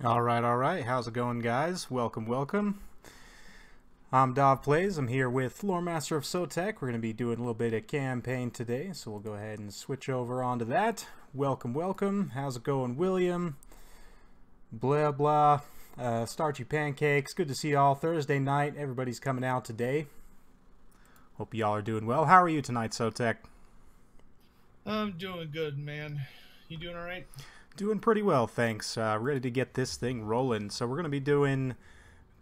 All right. How's it going, guys? Welcome. I'm Dov Plays. I'm here with Loremaster of Sotek. We're going to be doing a little bit of campaign today, so we'll go ahead and switch over onto that. Welcome. How's it going, William? Blah, blah. Starchy Pancakes. Good to see y'all. Thursday night. Everybody's coming out today. Hope y'all are doing well. How are you tonight, Sotek? I'm doing good, man. You doing all right? Doing pretty well, thanks. Ready to get this thing rolling. So we're going to be doing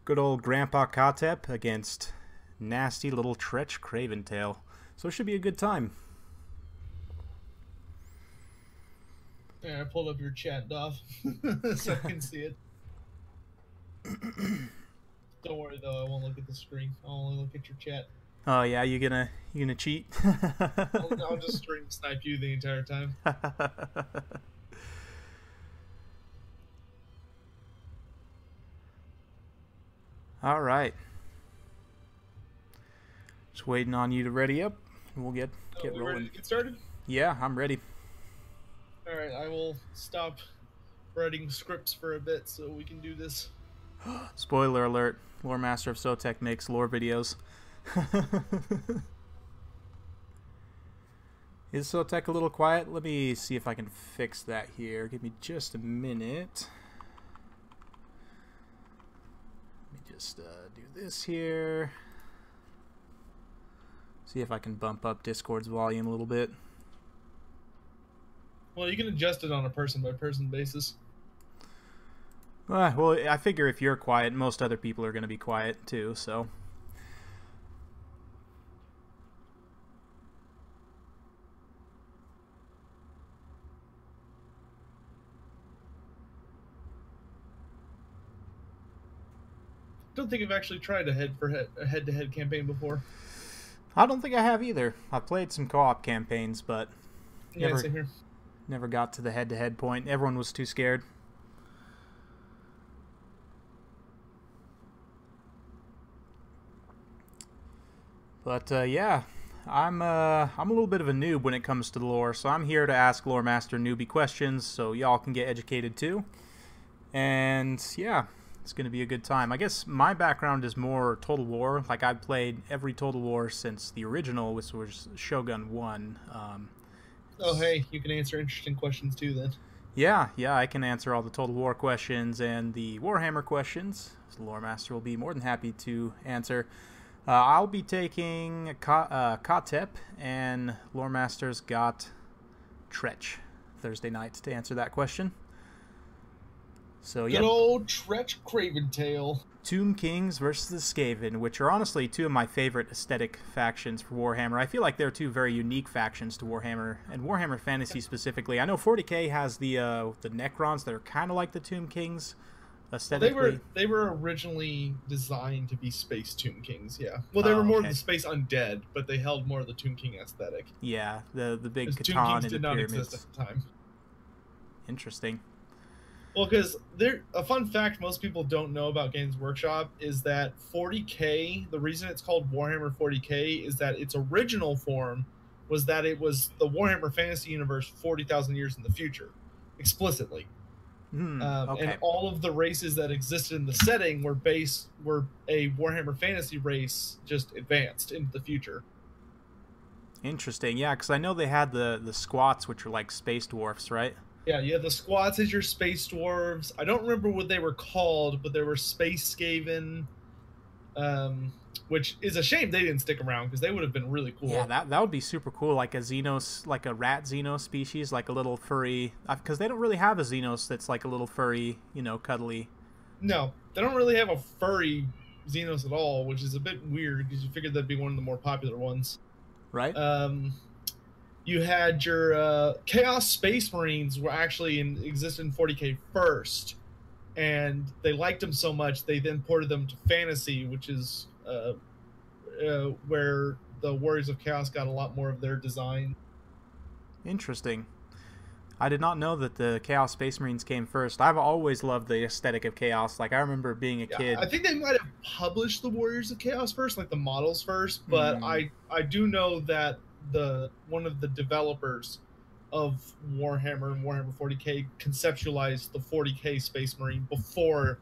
good old Grandpa Kotep against nasty little Tretch Craventail. So it should be a good time. Yeah, I pulled up your chat, Dov, so I can see it. Don't worry though, I won't look at the screen. I'll only look at your chat. Oh yeah, you gonna cheat? I'll just stream snipe you the entire time. All right. Just waiting on you to ready up. We'll get We rolling. ready to get started? Yeah, I'm ready. All right, I will stop writing scripts for a bit so we can do this. Spoiler alert: Loremaster of Sotek makes lore videos. Is Sotek a little quiet? Let me see if I can fix that here. Give me just a minute. Let me just do this here. See if I can bump up Discord's volume a little bit. Well, you can adjust it on a person-by-person basis. Well, I figure if you're quiet, most other people are going to be quiet too, so... Don't think I've actually tried a head-to-head campaign before. I don't think I have either. I've played some co-op campaigns, but Yeah, same here. never got to the head-to-head point. Everyone was too scared. But yeah, I'm a little bit of a noob when it comes to the lore, so I'm here to ask Loremaster newbie questions, so y'all can get educated too. And yeah, it's gonna be a good time. I guess my background is more Total War. Like I've played every Total War since the original, which was Shogun 1. Oh, hey, you can answer interesting questions too then. Yeah, I can answer all the Total War questions and the Warhammer questions. So Loremaster will be more than happy to answer. I'll be taking Kotep, and Loremaster's got Tretch Thursday night to answer that question. So yeah, Good old Tretch Craventail. Tomb Kings versus the Skaven, which are honestly two of my favorite aesthetic factions for Warhammer. I feel like they're two very unique factions to Warhammer, and Warhammer Fantasy specifically. I know 40k has the Necrons that are kind of like the Tomb Kings aesthetically. They were originally designed to be space Tomb Kings, yeah. Well, they were more okay. the space undead, but they held more of the Tomb King aesthetic. Yeah, the big Tomb Catan Kings and did the not pyramids. exist at the time. Interesting. Well, because a fun fact most people don't know about Games Workshop is that 40k, the reason it's called Warhammer 40k is that its original form was that it was the Warhammer Fantasy Universe 40,000 years in the future, explicitly. Okay. And all of the races that existed in the setting were a Warhammer Fantasy race, just advanced into the future. Interesting. Yeah, because I know they had the squats, which are like space dwarfs, right? Yeah, you had the squats as your space dwarves. I don't remember what they were called, but they were space Skaven, which is a shame they didn't stick around because they would have been really cool. Yeah, that would be super cool. Like a Xenos, like a rat Xenos species, like a little furry. Because they don't really have a Xenos that's like a little furry, cuddly. No, they don't really have a furry Xenos at all, which is a bit weird because you figured that'd be one of the more popular ones. Right. You had your Chaos Space Marines were actually existed in 40k first, and they liked them so much they then ported them to Fantasy, which is where the Warriors of Chaos got a lot more of their design. Interesting. I did not know that the Chaos Space Marines came first. I've always loved the aesthetic of Chaos. Like I remember being a kid. I think they might have published the Warriors of Chaos first, like the models first, but I do know that one of the developers of Warhammer and Warhammer 40k conceptualized the 40k Space Marine before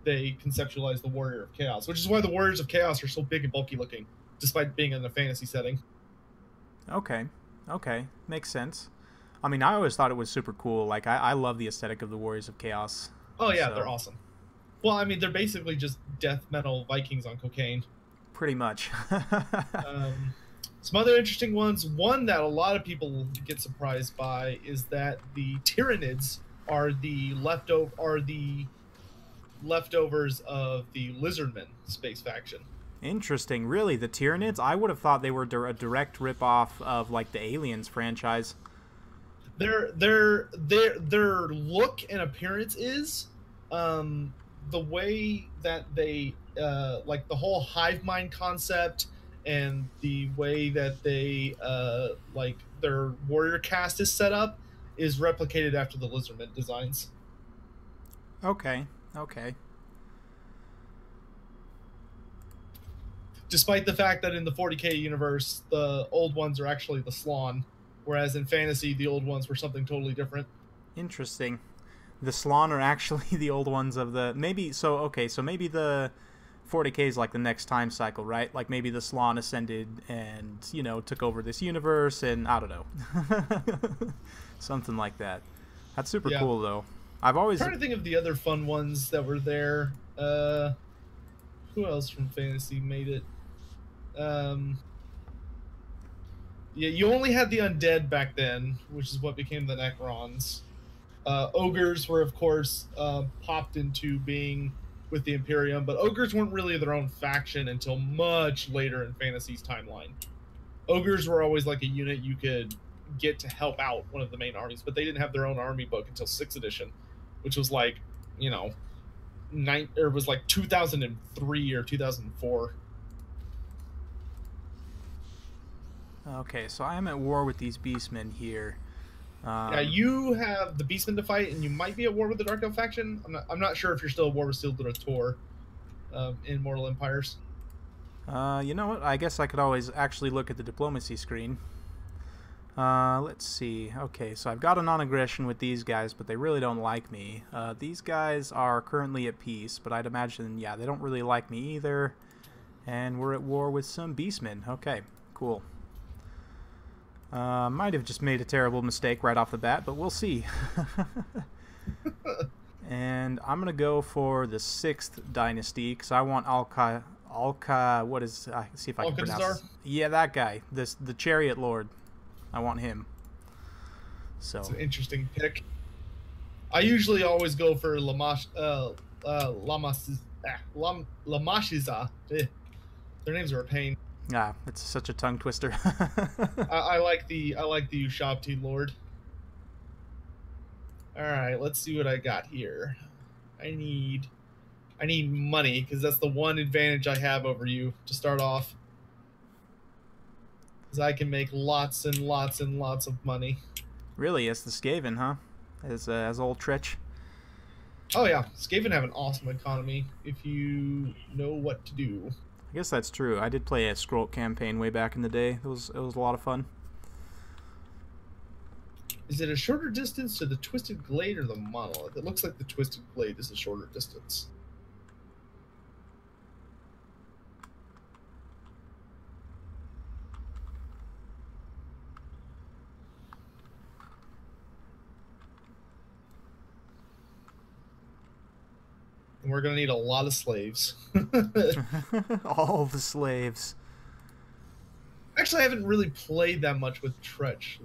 they conceptualized the Warrior of Chaos, which is why the Warriors of Chaos are so big and bulky looking, despite being in a fantasy setting. Okay. Okay. Makes sense. I mean, I always thought it was super cool. Like, I love the aesthetic of the Warriors of Chaos. Oh yeah, So, they're awesome. Well, I mean, they're basically just death metal Vikings on cocaine. pretty much. Some other interesting ones. One that a lot of people get surprised by is that the Tyranids are the leftovers of the Lizardmen space faction. Interesting. Really, the Tyranids? I would have thought they were a direct ripoff of, like, the Aliens franchise. Their look and appearance is the way that they like the whole hive mind concept, and the way that they like their warrior cast is set up is replicated after the Lizardmen designs. Okay. Okay. Despite the fact that in the 40k universe the old ones are actually the Slawn, whereas in fantasy the old ones were something totally different. Interesting. The Slawn are actually the old ones of the... Maybe... So, okay, so maybe the 40k is like the next time cycle, right? Like maybe the Slawn ascended and, you know, took over this universe and... I don't know. Something like that. That's super cool, though. I've always... I'm trying to think of the other fun ones that were there. Who else from fantasy made it? Yeah, you only had the undead back then, which is what became the Necrons. Ogres were, of course, popped into being with the Imperium, but ogres weren't really their own faction until much later in fantasy's timeline. Ogres were always like a unit you could get to help out one of the main armies, but they didn't have their own army book until 6th edition, which was like, you know, it was like 2003 or 2004. Okay, so I am at war with these beastmen here. Yeah, you have the Beastmen to fight, and you might be at war with the Dark Elf faction. I'm not sure if you're still at war with Sildar Tor in Mortal Empires. You know what? I guess I could always actually look at the diplomacy screen. Let's see. Okay, so I've got a non-aggression with these guys, but they really don't like me. These guys are currently at peace, but I'd imagine, yeah, they don't really like me either. And we're at war with some beastmen. Okay, cool. Might have just made a terrible mistake right off the bat, but we'll see. And I'm going to go for the 6th dynasty, because I want what is... see if I can pronounce this. Yeah, that guy. The Chariot Lord. I want him. So it's an interesting pick. I usually always go for Lamashiza. Their names are a pain. Ah, it's such a tongue twister. I like the Ushabti Lord. All right, let's see what I got here. I need money, because that's the one advantage I have over you to start off. Because I can make lots and lots and lots of money. Really, it's the Skaven, huh? As old Tritch. Oh yeah, Skaven have an awesome economy if you know what to do. I guess that's true. I did play a Scroll campaign way back in the day. It was a lot of fun. Is it a shorter distance to the Twisted Glade or the Monolith? It looks like the Twisted Glade is a shorter distance. And we're going to need a lot of slaves. All the slaves. Actually, I haven't really played that much with Tretch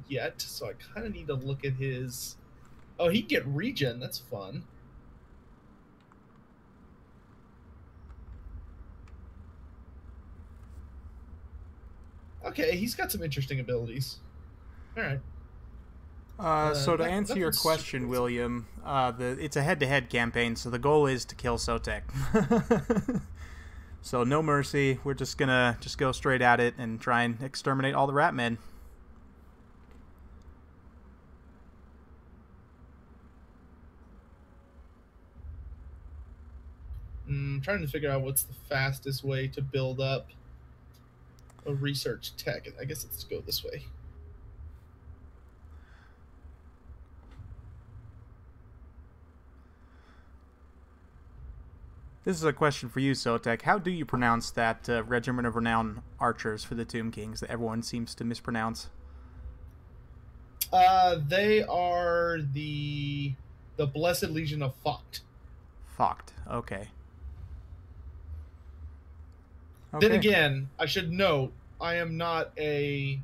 yet, so I kind of need to look at his... Oh, he can get regen. That's fun. Okay, he's got some interesting abilities. All right. So to answer your question, William, it's a head-to-head campaign, so the goal is to kill Sotek. So no mercy. We're just gonna go straight at it and try and exterminate all the rat men. I'm trying to figure out what's the fastest way to build up a research tech. I guess it's to go this way. This is a question for you, Sotek. How do you pronounce that Regiment of Renown archers for the Tomb Kings that everyone seems to mispronounce? They are the Blessed Legion of Focht. Focht. Okay. Then again, I should note I am not a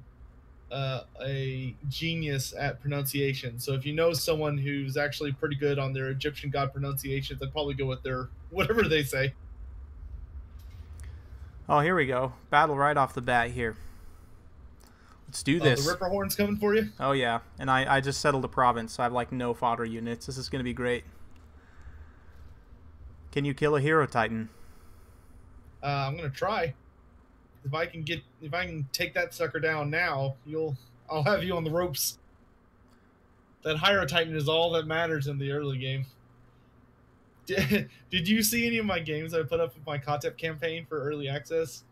genius at pronunciation. So if you know someone who's actually pretty good on their Egyptian god pronunciations, I'd probably go with their whatever they say. Oh, here we go. Battle right off the bat here. Let's do this. The Ripper Horn's coming for you? Oh, yeah. And I just settled a province, so I have, like, no fodder units. This is going to be great. Can you kill a Hero Titan? I'm going to try. If I can take that sucker down now, I'll have you on the ropes. That Hero Titan is all that matters in the early game. Did you see any of my games I put up with my Kotep campaign for early access?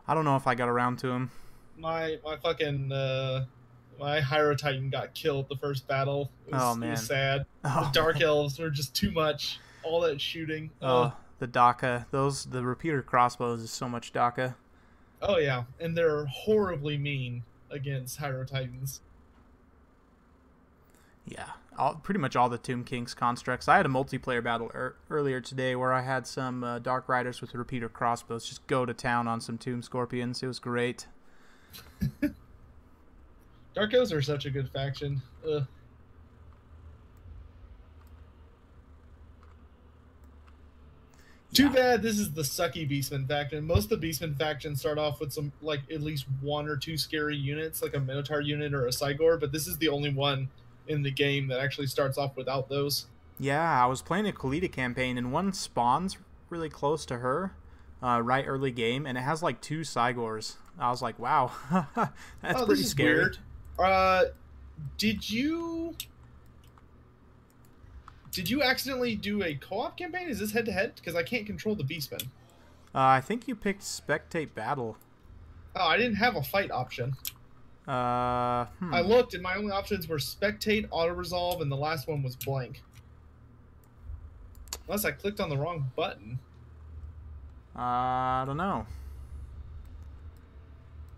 I don't know if I got around to him. My fucking my Hero Titan got killed the first battle. It was sad. The Dark Elves were just too much. All that shooting. The DACA. The repeater crossbows is so much DACA. Oh yeah, and they're horribly mean against Hero Titans. Yeah, pretty much all the Tomb Kings constructs. I had a multiplayer battle earlier today where I had some Dark Riders with repeater crossbows just go to town on some Tomb Scorpions. It was great. Dark Elves are such a good faction. Ugh. Too bad this is the sucky Beastman faction. Most of the Beastman factions start off with some, like, at least one or two scary units, like a Minotaur unit or a Cygor, but this is the only one in the game that actually starts off without those. Yeah, I was playing a Kolita campaign, and one spawns really close to her, right early game, and it has, like, 2 Cygors. I was like, wow, that's pretty scary. Weird. Did you accidentally do a co-op campaign? Is this head-to-head? Because I can't control the Beastman. I think you picked Spectate Battle. Oh, I didn't have a fight option. I looked, and my only options were Spectate, Auto-Resolve, and the last one was blank. Unless I clicked on the wrong button. I don't know.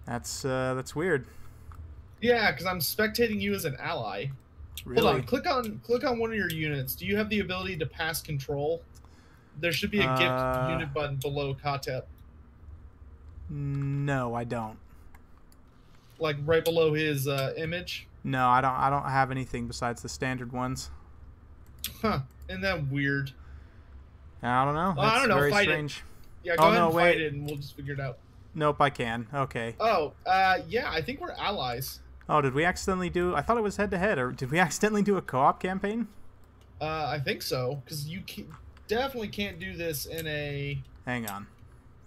That's weird. Yeah, because I'm spectating you as an ally. Really? Hold on, click on one of your units. Do you have the ability to pass control? There should be a gift unit button below Kotep. No, I don't. Like right below his image? No, I don't have anything besides the standard ones. Huh. Isn't that weird? I don't know. That's I don't know. very Fight strange. It. Yeah, go ahead and fight it, and we'll just figure it out. Nope, I can. Okay. Oh, yeah, I think we're allies. Oh, did we accidentally do... I thought it was head-to-head, or did we accidentally do a co-op campaign? I think so, because you definitely can't do this in a... Hang on.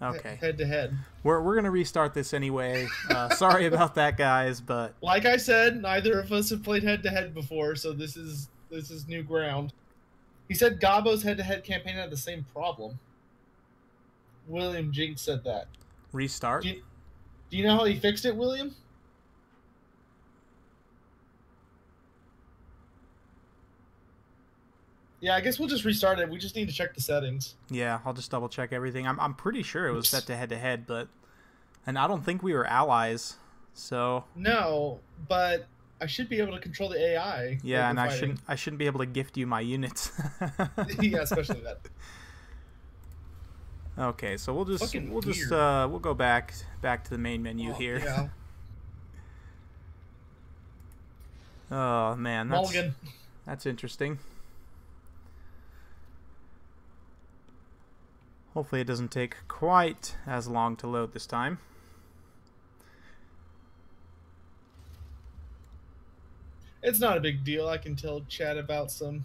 Okay. Head-to-head. We're going to restart this anyway. Sorry about that, guys, but... Like I said, neither of us have played head-to-head before, so this is new ground. He said Gabo's head-to-head campaign had the same problem. William Jinx said that. Restart? Do you know how he fixed it, William? Yeah, I guess we'll just restart it. We just need to check the settings. Yeah, I'll just double check everything. I'm pretty sure it was set to head-to-head, but... And I don't think we were allies, so... No, but I should be able to control the AI. Yeah, and I shouldn't be able to gift you my units. Yeah, especially that. Okay, so we'll go back to the main menu here. Yeah. Oh man, that's interesting. Hopefully it doesn't take quite as long to load this time. It's not a big deal. I can tell chat about some.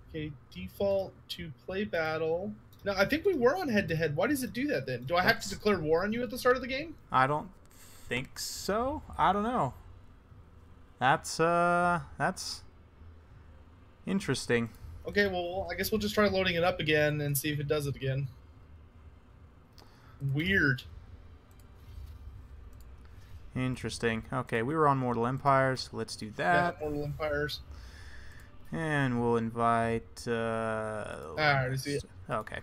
Okay, default to play battle. No, I think we were on head-to-head. Why does it do that then? Do I have to declare war on you at the start of the game? I don't think so. I don't know. That's interesting. Okay, well, I guess we'll just try loading it up again and see if it does it again. Weird. Interesting. Okay, we were on Mortal Empires. Let's do that. Yeah, Mortal Empires. And we'll invite... I see it. Okay.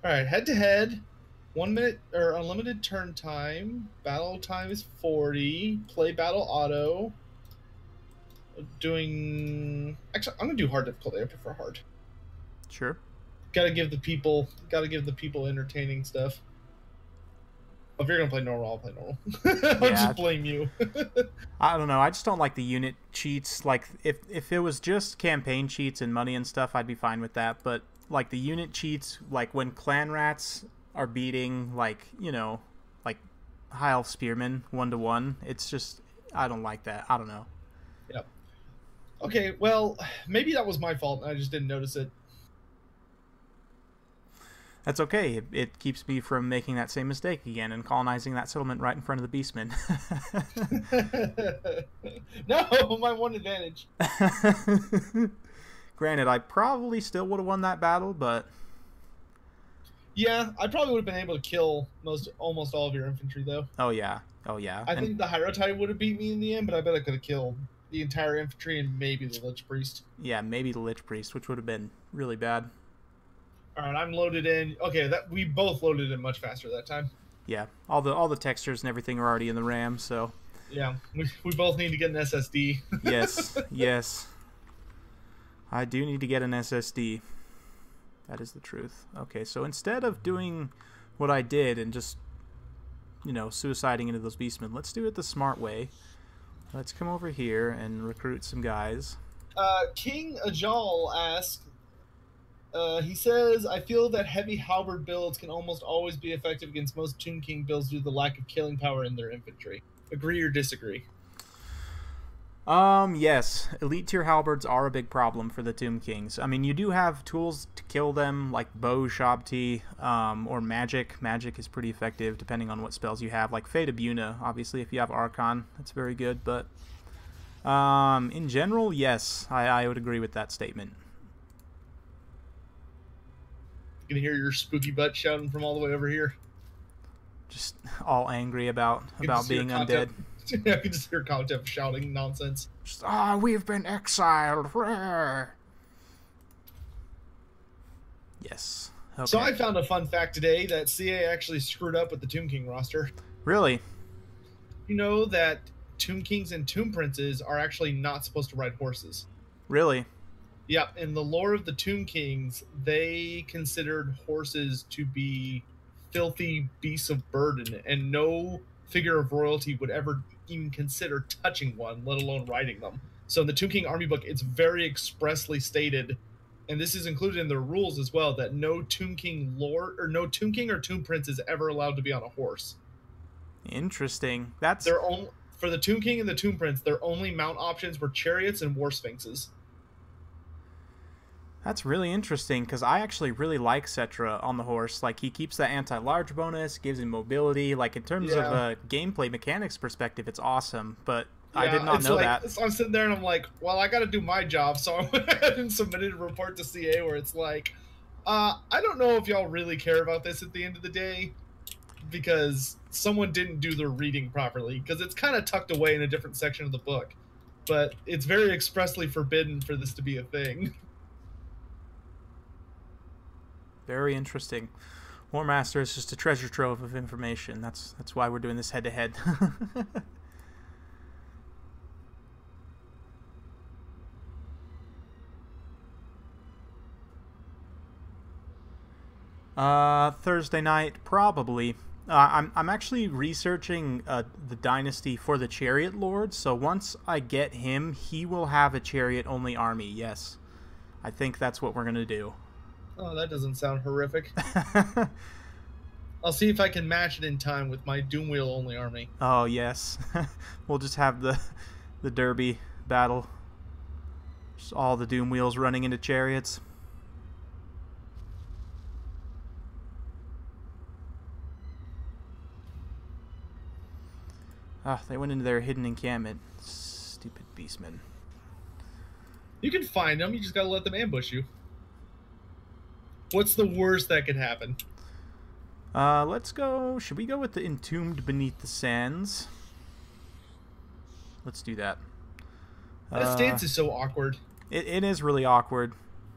All right, head to head, 1 minute or unlimited turn time. Battle time is 40. Play battle auto. Doing actually, I'm gonna do hard difficulty. I prefer hard. Sure. Gotta give the people entertaining stuff. If you're gonna play normal, I'll play normal. I'll Yeah. just blame you. I don't know. I just don't like the unit cheats. Like, if it was just campaign cheats and money and stuff, I'd be fine with that. But, like, the unit cheats, like, when clan rats are beating, like, you know, like, high elf spearmen 1-to-1, it's just, I don't like that. I don't know. Yep. Okay, well, maybe that was my fault and I just didn't notice it. That's okay. It keeps me from making that same mistake again and colonizing that settlement right in front of the beastmen. No, my one advantage. Granted, I probably still would have won that battle, but... Yeah, I probably would have been able to kill almost all of your infantry, though. Oh, yeah. Oh, yeah. I think the Hierotype would have beat me in the end, but I bet I could have killed the entire infantry and maybe the Lich Priest. Yeah, maybe the Lich Priest, which would have been really bad. All right, I'm loaded in. Okay, we both loaded in much faster that time. Yeah, all the textures and everything are already in the RAM, so... Yeah, we both need to get an SSD. Yes, yes. I do need to get an SSD. That is the truth. Okay, so instead of doing what I did and just, you know, suiciding into those beastmen, let's do it the smart way. Let's come over here and recruit some guys. King Ajal asks, he says, I feel that heavy halberd builds can almost always be effective against most Tomb King builds due to the lack of killing power in their infantry. Agree or disagree? Yes. Elite tier halberds are a big problem for the Tomb Kings. I mean, you do have tools to kill them, like bow, shabti, or magic. Magic is pretty effective, depending on what spells you have, like Fate of Buna, obviously, if you have Archon, that's very good, but, in general, yes, I would agree with that statement. You can hear your spooky butt shouting from all the way over here. Just all angry about being undead. I can just hear Contev shouting nonsense. Just, we've been exiled. Yes. Okay. So I found a fun fact today that CA actually screwed up with the Tomb King roster. Really? You know that Tomb Kings and Tomb Princes are actually not supposed to ride horses. Really? Yeah, in the lore of the Tomb Kings, they considered horses to be filthy beasts of burden, and no figure of royalty would ever even consider touching one, let alone riding them. So in the Tomb King army book, it's very expressly stated, and this is included in their rules as well, that no Tomb King or Tomb Prince is ever allowed to be on a horse. Interesting. That's for the Tomb King and the Tomb Prince, their only mount options were chariots and war sphinxes. That's really interesting, because I actually really like Cetra on the horse. Like, he keeps that anti-large bonus, gives him mobility. Like, in terms of a gameplay mechanics perspective, it's awesome, but I did not know that. So I'm sitting there and I'm like, well, I got to do my job, so I went ahead and submitted a report to CA where it's like, I don't know if y'all really care about this at the end of the day, because someone didn't do their reading properly, because it's kind of tucked away in a different section of the book, but it's very expressly forbidden for this to be a thing. Very interesting. Warmaster is just a treasure trove of information. That's why we're doing this head-to-head. Thursday night, probably. I'm actually researching the dynasty for the Chariot Lord, so once I get him, he will have a chariot-only army, yes. I think that's what we're going to do. Oh, that doesn't sound horrific. I'll see if I can match it in time with my Doomwheel-only army. Oh, yes. We'll just have the Derby battle. Just all the Doomwheels running into chariots. Ah, they went into their hidden encampment. Stupid beastmen. You can find them, you just gotta let them ambush you. What's the worst that could happen? Let's go... Should we go with the Entombed Beneath the Sands? Let's do that. That stance is so awkward. It is really awkward.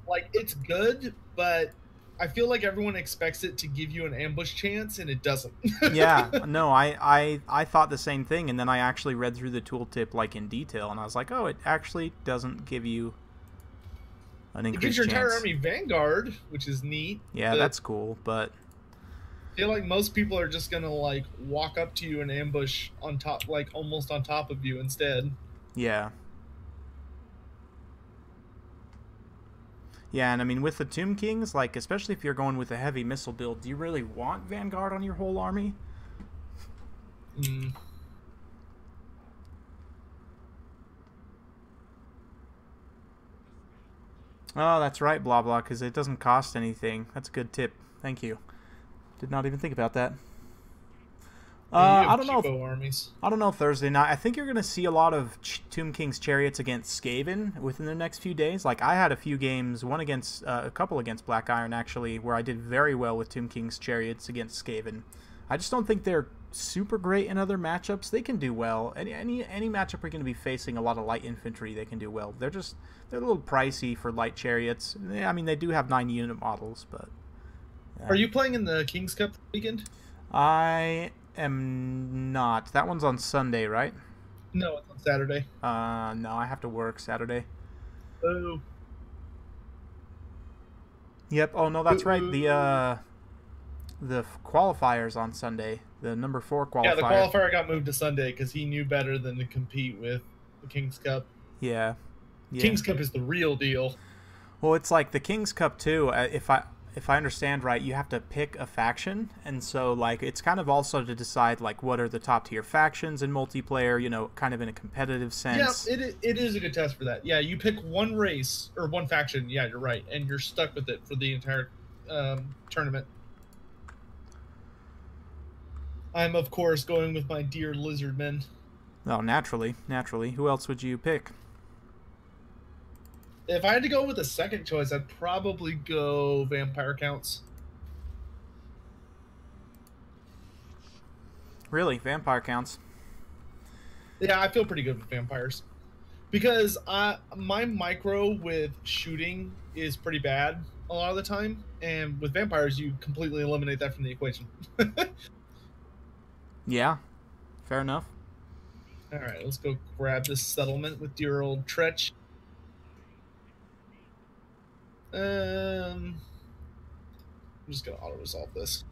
Like, it's good, but I feel like everyone expects it to give you an ambush chance, and it doesn't. Yeah, no, I thought the same thing, and then I actually read through the tooltip like in detail, and I was like, oh, it actually doesn't give you an It gives increased your entire chance. army Vanguard, which is neat. Yeah, that's cool, but I feel like most people are just gonna like walk up to you and ambush on top, like almost on top of you instead. yeah. Yeah, and I mean, with the Tomb Kings, like, especially if you're going with a heavy missile build, do you really want Vanguard on your whole army? Mm. Oh, that's right, blah blah, because it doesn't cost anything. That's a good tip. Thank you. Did not even think about that. Yeah, you I have don't know. cheapo armies. I don't know Thursday night. I think you're going to see a lot of Tomb King's Chariots against Skaven within the next few days. Like, I had a few games, a couple against Black Iron, actually, where I did very well with Tomb King's Chariots against Skaven. I just don't think they're super great in other matchups. They can do well. Any matchup you're going to be facing a lot of light infantry, they can do well. They're a little pricey for light chariots. I mean, they do have 9-unit models, but... Yeah. Are you playing in the King's Cup weekend? I am not. That one's on Sunday, right? No, it's on Saturday. No, I have to work Saturday. Oh. Yep. Oh no, that's right. The qualifiers on Sunday. The number 4 qualifier. Yeah, the qualifier got moved to Sunday because he knew better than to compete with the King's Cup. Yeah. King's Cup is the real deal. Well, it's like the King's Cup too. If I understand right, you have to pick a faction, and so like it's kind of also to decide like what are the top tier factions in multiplayer. You know, kind of in a competitive sense. Yeah, it is a good test for that. Yeah, you pick one race or one faction. Yeah, you're right, and you're stuck with it for the entire tournament. I'm of course going with my dear lizardmen. Oh, naturally. Who else would you pick? If I had to go with a second choice, I'd probably go Vampire Counts. Really, Vampire Counts? Yeah, I feel pretty good with vampires. Because my micro with shooting is pretty bad a lot of the time, and with vampires, you completely eliminate that from the equation. Yeah, fair enough. All right, let's go grab this settlement with dear old Tretch. I'm just gonna auto resolve this.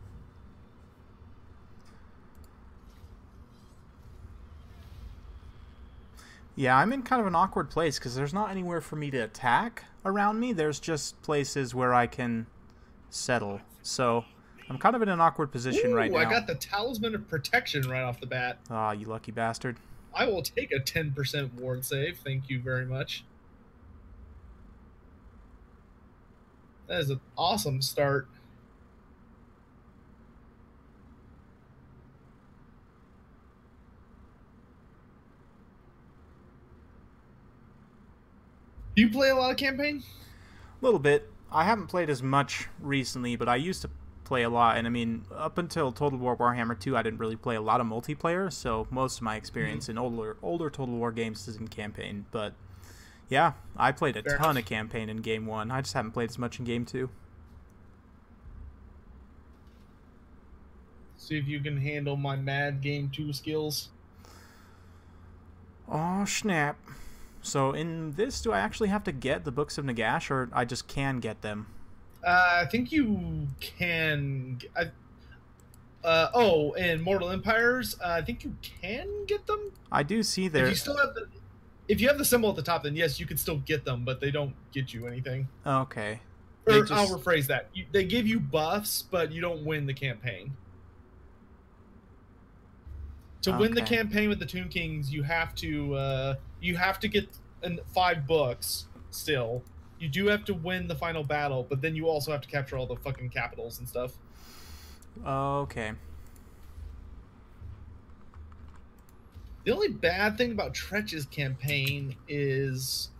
Yeah, I'm in kind of an awkward place because there's not anywhere for me to attack around me. There's just places where I can settle. So I'm kind of in an awkward position right now. I got the Talisman of Protection right off the bat. Ah, you lucky bastard. I will take a 10% ward save. Thank you very much. That is an awesome start. Do you play a lot of campaign? A little bit. I haven't played as much recently, but I used to play a lot. And I mean, up until Total War Warhammer 2, I didn't really play a lot of multiplayer. So most of my experience in older Total War games is in campaign. But yeah, I played a ton of campaign in Game 1. I just haven't played as much in Game 2. See if you can handle my mad Game 2 skills. Oh, snap. So in this, do I actually have to get the Books of Nagash, or I just can get them? I think you can... in Mortal Empires, I think you can get them. I do see there... If you have the symbol at the top, then yes, you can still get them, but they don't get you anything. Okay. I'll rephrase that. They give you buffs, but you don't win the campaign. To win the campaign with the Tomb Kings, you have to get 5 books still. You do have to win the final battle, but then you also have to capture all the fucking capitals and stuff. Okay. The only bad thing about Tretch's campaign is...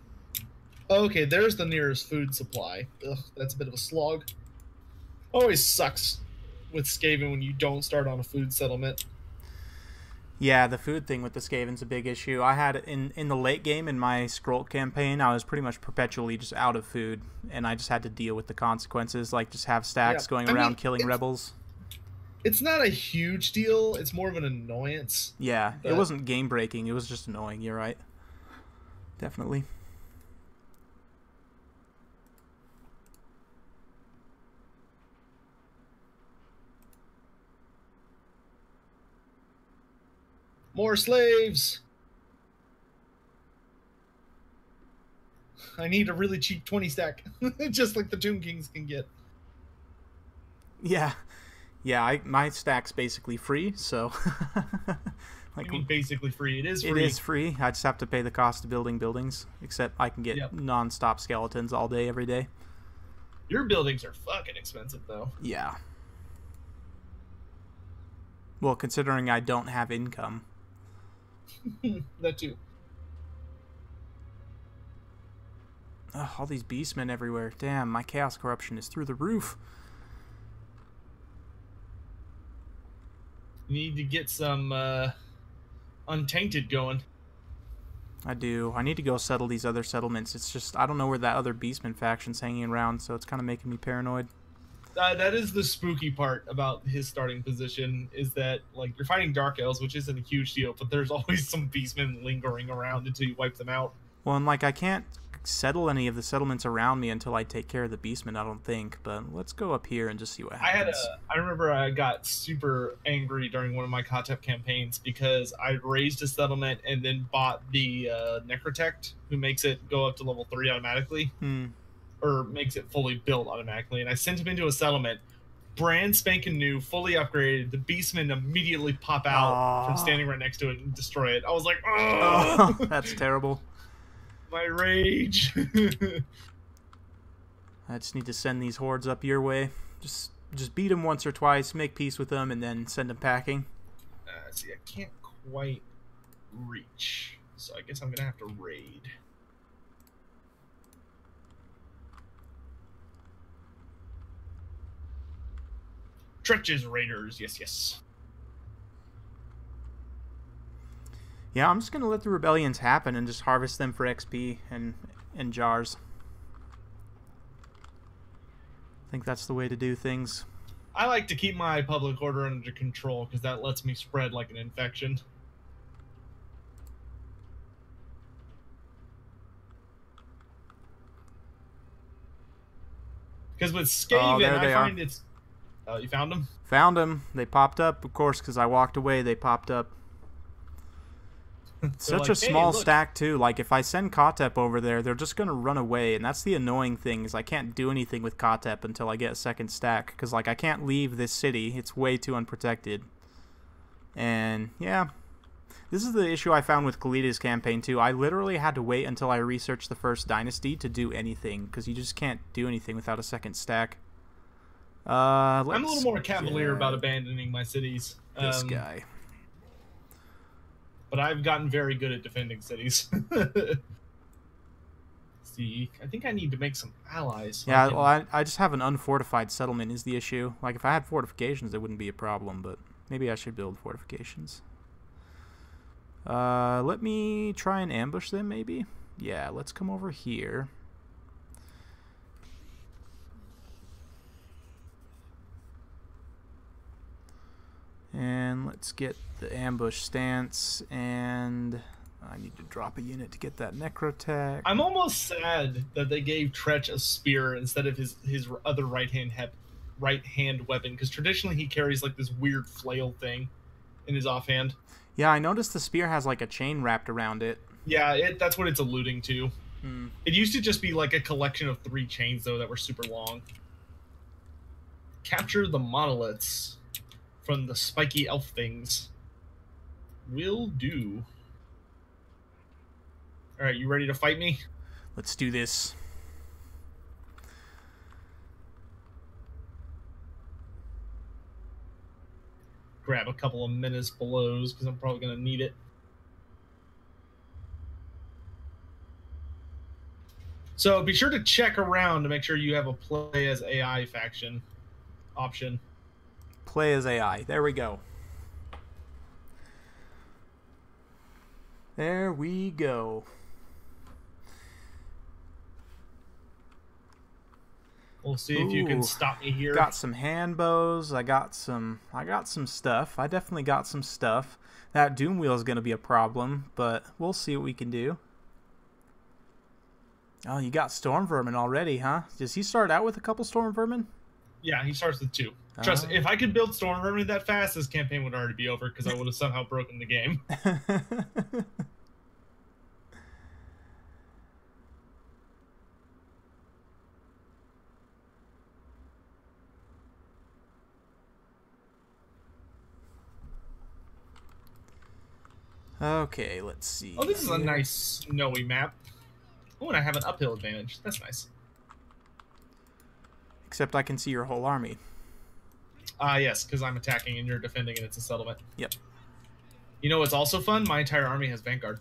Okay, there's the nearest food supply. Ugh, that's a bit of a slog. Always sucks with Skaven when you don't start on a food settlement. Yeah, the food thing with the Skaven's a big issue. I had in the late game in my scroll campaign, I was pretty much perpetually just out of food, and I just had to deal with the consequences, like just have stacks going around killing rebels. It's not a huge deal. It's more of an annoyance. Yeah, it wasn't game breaking. It was just annoying. You're right. Definitely. More slaves. I need a really cheap 20 stack, just like the Tomb Kings can get. Yeah. Yeah, my stack's basically free, so... Like, I mean basically free. It is free. It is free. I just have to pay the cost of building buildings, except I can get non-stop skeletons all day, every day. Your buildings are fucking expensive, though. Yeah. Well, considering I don't have income. That too. Ugh, all these beastmen everywhere. Damn, my chaos corruption is through the roof. You need to get some untainted going. I do. I need to go settle these other settlements. It's just, I don't know where that other beastman faction's hanging around, so it's kind of making me paranoid. That is the spooky part about his starting position, is that, like, you're fighting Dark Elves, which isn't a huge deal, but there's always some beastmen lingering around until you wipe them out. Well, and, like, I can't settle any of the settlements around me until I take care of the beastmen, I don't think. But let's go up here and just see what happens. I remember I got super angry during one of my Kotep campaigns because I raised a settlement and then bought the Necrotect, who makes it go up to level 3 automatically. Or makes it fully built automatically. And I sent him into a settlement, brand spanking new, fully upgraded. The beastmen immediately pop out from standing right next to it and destroy it. I was like, oh, that's terrible. My rage. I just need to send these hordes up your way. Just beat them once or twice, make peace with them, and then send them packing. See, I can't quite reach, so I guess I'm gonna have to raid. Trenches raiders, yes. Yeah, I'm just going to let the rebellions happen and just harvest them for XP and jars. I think that's the way to do things. I like to keep my public order under control because that lets me spread like an infection. Because with Skaven, I find it's... Oh, you found them? Found them. They popped up, of course, because I walked away. They popped up. Such like, a small stack, too. Like, if I send Kotep over there, they're just going to run away. And that's the annoying thing, is I can't do anything with Kotep until I get a second stack. Because, like, I can't leave this city. It's way too unprotected. And, yeah. This is the issue I found with Khalid's campaign, too. I literally had to wait until I researched the first dynasty to do anything. Because you just can't do anything without a second stack. I'm a little more cavalier about abandoning my cities. This guy. But I've gotten very good at defending cities. See, I think I need to make some allies. Yeah, well, I just have an unfortified settlement is the issue. Like, if I had fortifications, it wouldn't be a problem, but maybe I should build fortifications. Let me try and ambush them, maybe? Yeah, let's come over here. And let's get the ambush stance, and I need to drop a unit to get that Necrotech. I'm almost sad that they gave Tretch a spear instead of his other right hand weapon, because traditionally he carries like this weird flail thing in his offhand. Yeah, I noticed the spear has like a chain wrapped around it. Yeah, that's what it's alluding to. It used to just be like a collection of 3 chains, though, that were super long. Capture the monoliths from the spiky elf things. Will do. Alright, you ready to fight me? Let's do this. Grab a couple of menace blows, because I'm probably going to need it. So be sure to check around to make sure you have a play as AI faction option. Play as AI. There we go. There we go. We'll see if you can stop me here. Got some hand bows. I got some stuff. I definitely got some stuff. That doom wheel is going to be a problem, but we'll see what we can do. Oh, you got storm vermin already, huh? Does he start out with a couple storm vermin? Yeah, he starts with 2. Trust me, if I could build storm vermin that fast, this campaign would already be over because I would have somehow broken the game. Okay, let's see. Oh, this is a nice snowy map. Oh, and I have an uphill advantage. That's nice. Except I can see your whole army. Yes, because I'm attacking and you're defending and it's a settlement. Yep. You know what's also fun? My entire army has Vanguard.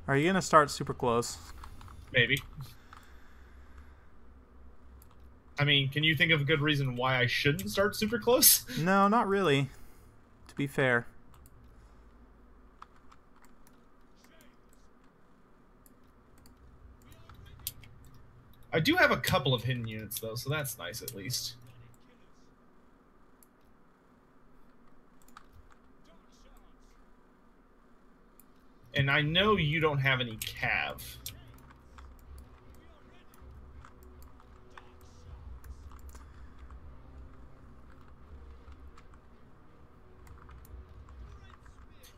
Are you going to start super close? Maybe. I mean, can you think of a good reason why I shouldn't start super close? No, not really. To be fair. I do have a couple of hidden units, though, so that's nice at least. And I know you don't have any cav.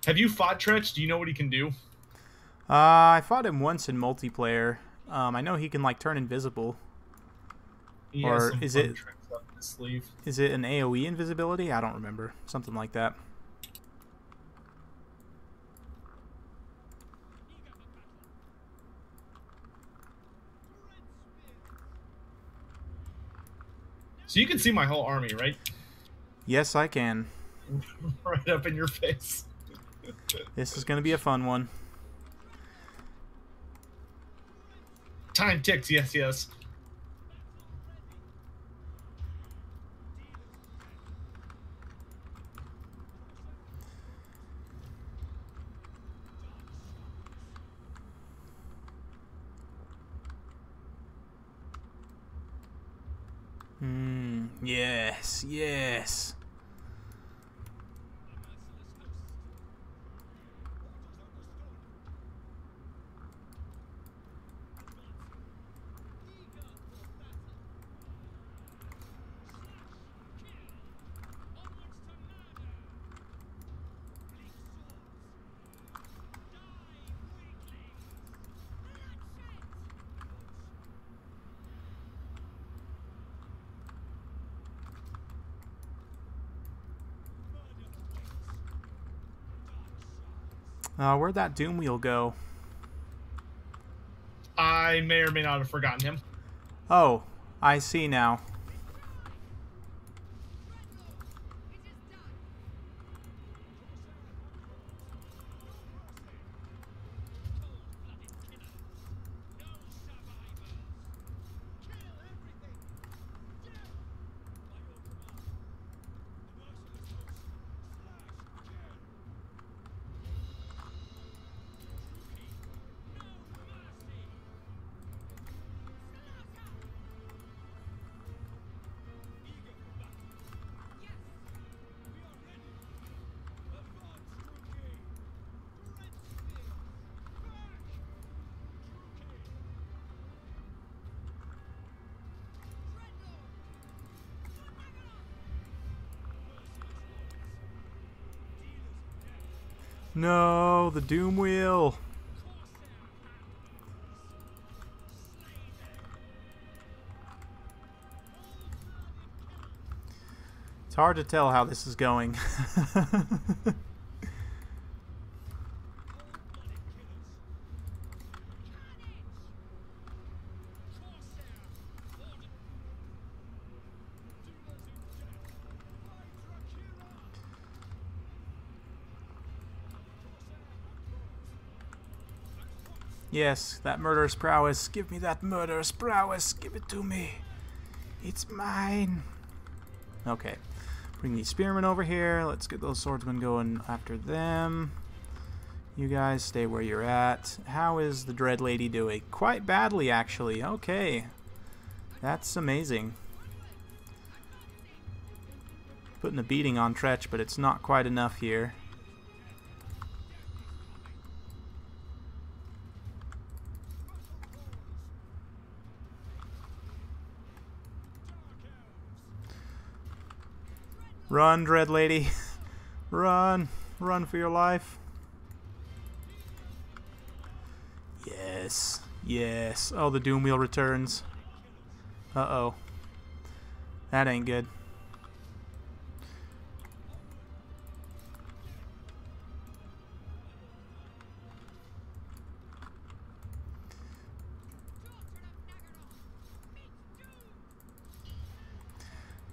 Have you fought Tretch? Do you know what he can do? I fought him once in multiplayer. I know he can like turn invisible. Or is it is it an AoE invisibility? I don't remember. Something like that. So you can see my whole army, right? Yes, I can. Right up in your face. This is going to be a fun one. Time ticks, yes, yes. Yes, yes. Where'd that doom wheel go? I may or may not have forgotten him. Oh, I see now. No, the doom wheel. It's hard to tell how this is going. Yes, that murderous prowess. Give me that murderous prowess. Give it to me. It's mine. Okay. Bring these spearmen over here. Let's get those swordsmen going after them. You guys stay where you're at. How is the Dread Lady doing? Quite badly, actually. Okay. That's amazing. Putting a beating on Tretch, but it's not quite enough here. Run, Dread Lady. Run. Run for your life. Yes. Yes. Oh, the Doom Wheel returns. Uh-oh. That ain't good.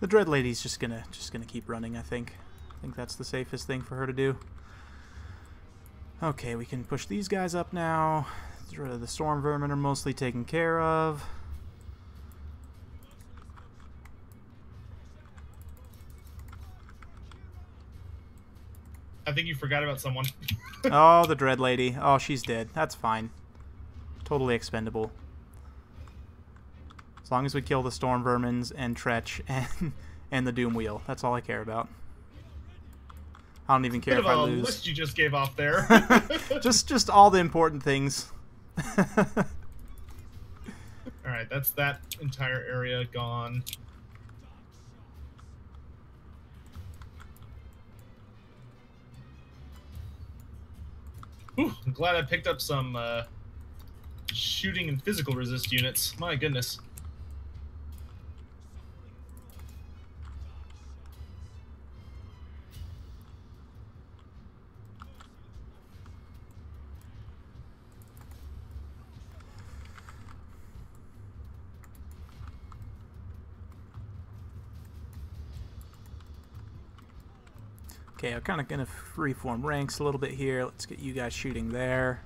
The Dread Lady's just gonna keep running, I think. I think that's the safest thing for her to do. Okay, we can push these guys up now. The Storm Vermin are mostly taken care of. I think you forgot about someone. Oh, the Dread Lady. Oh, she's dead. That's fine. Totally expendable. As long as we kill the Storm Vermins and Tretch and the Doom Wheel. That's all I care about. I don't even care if I lose. Bit of a list you just gave off there. just all the important things. Alright, that's that entire area gone. Whew, I'm glad I picked up some shooting and physical resist units. My goodness. Okay, I'm kind of going to reform ranks a little bit here. Let's get you guys shooting there.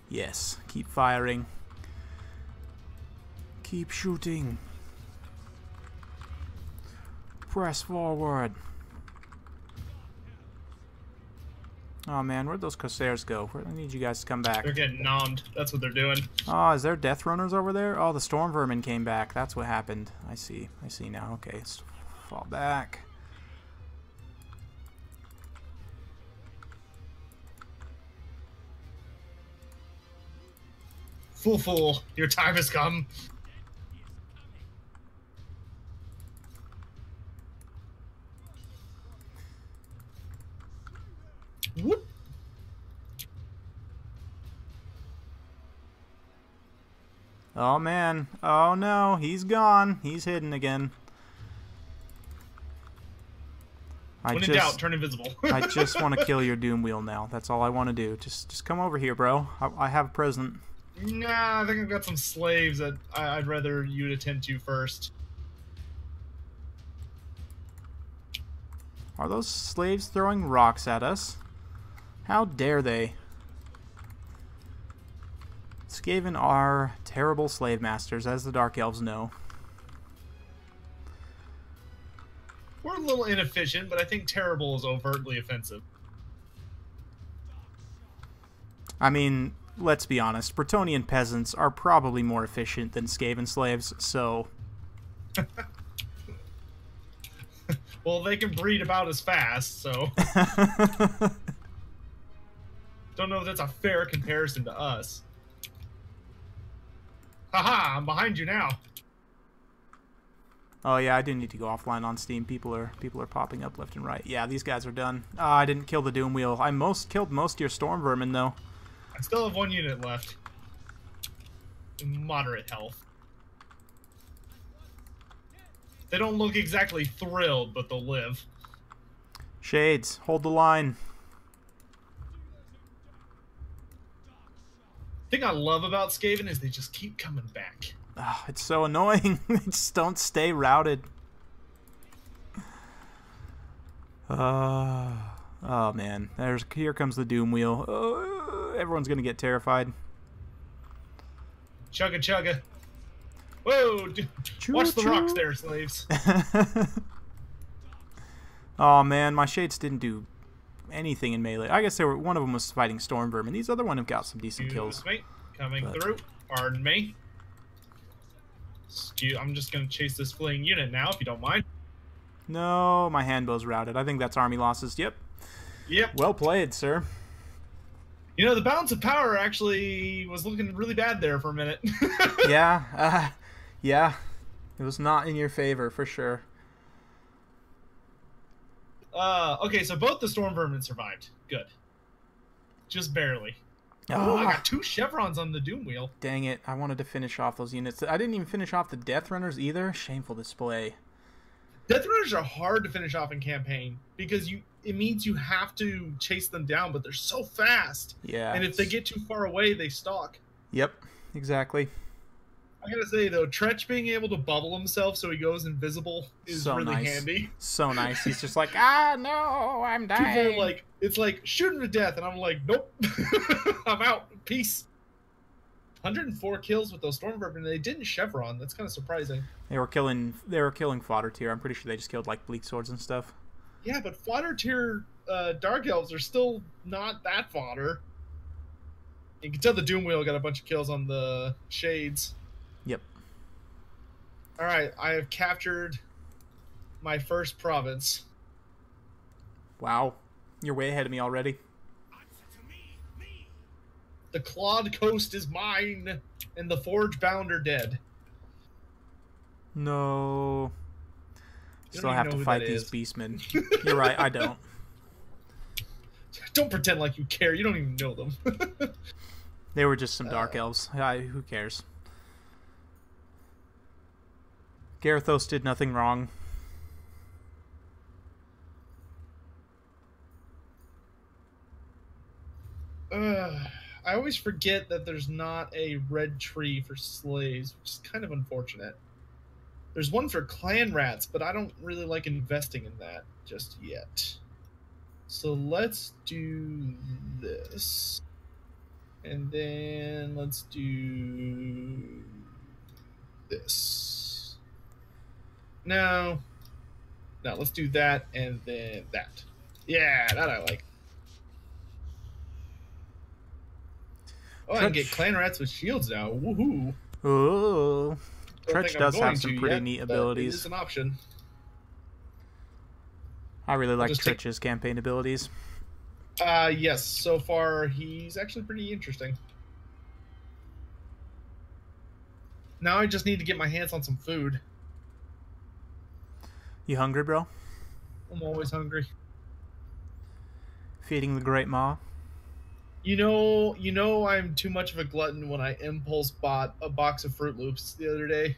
Yes, keep firing. Keep shooting. Press forward. Oh man, where'd those Corsairs go? I need you guys to come back. They're getting nommed. That's what they're doing. Oh, is there Death Runners over there? Oh, the Storm Vermin came back. That's what happened. I see. I see now. Okay, let's fall back. Fool, your time has come. Whoop. Oh man. Oh no, he's gone. He's hidden again. When in doubt, turn invisible. I just want to kill your Doom Wheel now. That's all I want to do. Just come over here, bro. I have a present. Nah, I think I've got some slaves that I'd rather you'd attend to first. Are those slaves throwing rocks at us? How dare they? Skaven are terrible slave masters, as the Dark Elves know. We're a little inefficient, but I think terrible is overtly offensive. I mean, let's be honest. Bretonnian peasants are probably more efficient than Skaven slaves, so... Well, they can breed about as fast, so... Don't know if that's a fair comparison to us. Haha, I'm behind you now. Oh yeah, I do need to go offline on Steam. People are popping up left and right. Yeah, these guys are done. I didn't kill the Doom Wheel. I killed most of your Storm Vermin though. I still have one unit left. In moderate health. They don't look exactly thrilled, but they'll live. Shades, hold the line. The thing I love about Skaven is they just keep coming back. Oh, it's so annoying. They just don't stay routed. Oh man, here comes the Doom Wheel. Everyone's gonna get terrified. Chugga chugga. Whoa! Watch the rocks there, slaves. Oh man, my shades didn't do anything in melee. I guess one of them was fighting storm vermin. These other one have got some decent kills. Me. Coming through. Pardon me. I'm just gonna chase this fleeing unit now, if you don't mind. No, my handbow's routed. I think that's army losses. Yep. Yep. Well played, sir. You know, the balance of power actually was looking really bad there for a minute. Yeah. Yeah. It was not in your favor, for sure. Okay, so both the storm vermin survived. Good. Just barely. Oh, I got 2 chevrons on the Doom Wheel. Dang it. I wanted to finish off those units. I didn't even finish off the Death Runners either. Shameful display. Death Runners are hard to finish off in campaign because it means you have to chase them down, but they're so fast. Yeah. And if they get too far away, they stalk. Yep, exactly. I gotta say, though, Tretch being able to bubble himself so he goes invisible is so really nice. handy. So nice. He's just like, ah, no, I'm dying. People are like, it's like, shoot him to death, and I'm like, nope. I'm out. Peace. 104 kills with those storm vermin, and they didn't chevron. That's kind of surprising. They were killing fodder tier. I'm pretty sure they just killed like bleak swords and stuff. Yeah, but fodder tier dark elves are still not that fodder. You can tell the Doom Wheel got a bunch of kills on the shades. Yep. All right, I have captured my first province. Wow, you're way ahead of me already. The Clawed Coast is mine, and the Forge Bound are dead. No. Still have to fight these beastmen. You're right, I don't. Don't pretend like you care. You don't even know them. They were just some dark elves. Who cares? Garethos did nothing wrong. I always forget that there's not a red tree for slaves, which is kind of unfortunate. There's one for clan rats, but I don't really like investing in that just yet. So let's do this. And then let's do this. No, let's do that and then that. Yeah, that I like. Oh, I can get clan rats with shields now. Woohoo! Ooh. Tretch does have some pretty neat abilities. It is an option. I really like Tretch's campaign abilities. Yes. So far, he's actually pretty interesting. Now I just need to get my hands on some food. You hungry, bro? I'm always hungry. Feeding the Great Maw. You know, I'm too much of a glutton when I impulse bought a box of Fruit Loops the other day.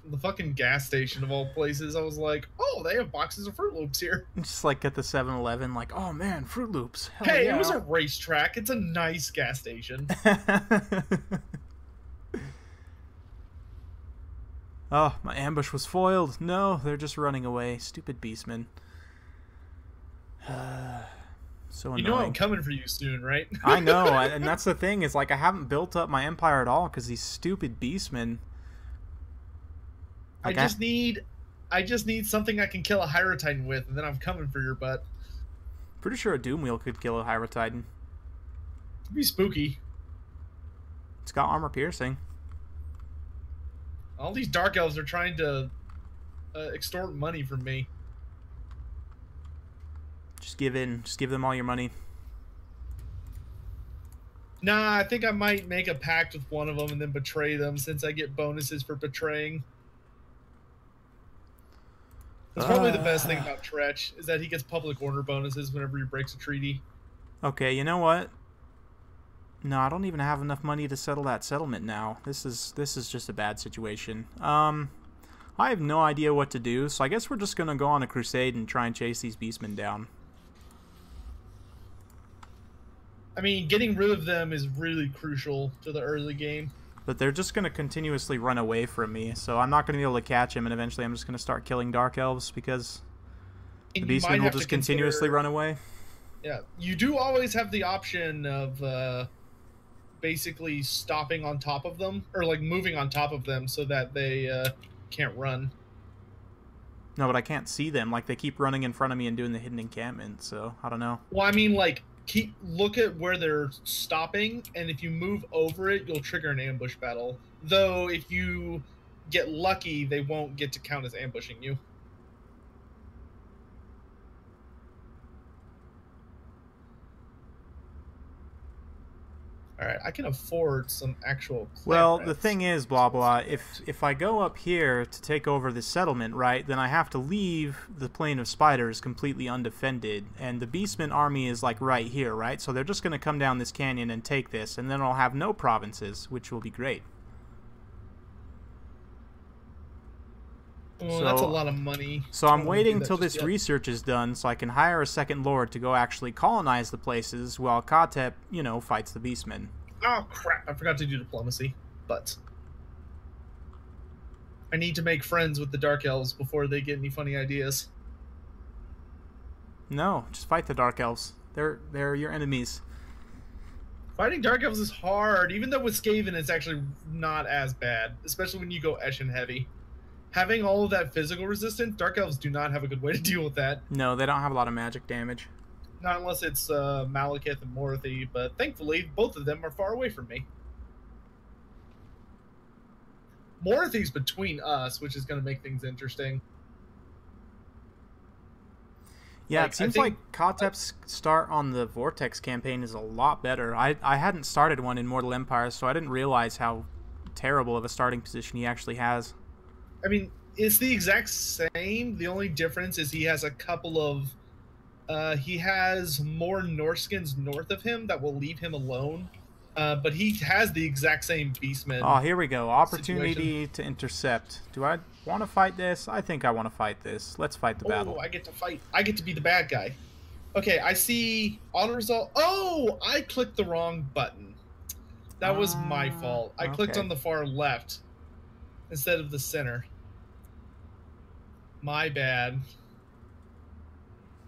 From the fucking gas station of all places. I was like, oh, they have boxes of Fruit Loops here. Just like at the 7-Eleven, like, oh man, Fruit Loops. Hell hey, yeah. It was a racetrack. It's a nice gas station. Oh, my ambush was foiled. No, they're just running away. Stupid beastmen. So annoying. You know I'm coming for you soon, right? I know, and that's the thing, is like I haven't built up my empire at all because these stupid beastmen. Like I just need something I can kill a Hierotitan with, and then I'm coming for your butt. Pretty sure a Doom Wheel could kill a Hierotitan. It'd be spooky. It's got armor piercing. All these dark elves are trying to extort money from me. Just give in. Just give them all your money. Nah, I think I might make a pact with one of them and then betray them, since I get bonuses for betraying. That's probably the best thing about Tretch, is that he gets public order bonuses whenever he breaks a treaty. Okay, you know what? No, I don't even have enough money to settle that settlement now. This is just a bad situation. I have no idea what to do, so I guess we're just gonna go on a crusade and try and chase these beastmen down. I mean, getting rid of them is really crucial to the early game. But they're just going to continuously run away from me, so I'm not going to be able to catch him, and eventually I'm just going to start killing Dark Elves, because the beastmen will just continuously run away. Yeah, you do always have the option of basically stopping on top of them, or like moving on top of them so that they can't run. No, but I can't see them. Like, they keep running in front of me and doing the hidden encampment, so I don't know. Well, I mean, like, look at where they're stopping, and if you move over it, you'll trigger an ambush battle. Though, if you get lucky, they won't get to count as ambushing you. All right, I can afford some actual plant Well, rats. the thing is, blah blah, if I go up here to take over this settlement, right, then I have to leave the Plain of Spiders completely undefended, and the Beastman army is like right here, right? So they're just going to come down this canyon and take this, and then I'll have no provinces, which will be great. Well, that's a lot of money. So I'm waiting until this research is done so I can hire a second lord to go actually colonize the places while Katep, you know, fights the Beastmen. Oh, crap. I forgot to do diplomacy. But I need to make friends with the Dark Elves before they get any funny ideas. No, just fight the Dark Elves. They're your enemies. Fighting Dark Elves is hard, even though with Skaven it's actually not as bad, especially when you go Eshin heavy. Having all of that physical resistance, Dark Elves do not have a good way to deal with that. No, they don't have a lot of magic damage. Not unless it's Malekith and Morathi, but thankfully, both of them are far away from me. Morathi's between us, which is going to make things interesting. Yeah, it seems like Katep's start on the Vortex campaign is a lot better. I hadn't started one in Mortal Empire, so I didn't realize how terrible of a starting position he actually has. I mean, it's the exact same. The only difference is he has a couple of... he has more Norskins north of him that will leave him alone. But he has the exact same Beastman. Oh, here we go. Opportunity situation. to intercept. Do I want to fight this? I think I want to fight this. Let's fight the battle. Oh, I get to fight. I get to be the bad guy. Okay, I see auto result. Oh, I clicked the wrong button. That was my fault. I clicked on the far left instead of the center. My bad.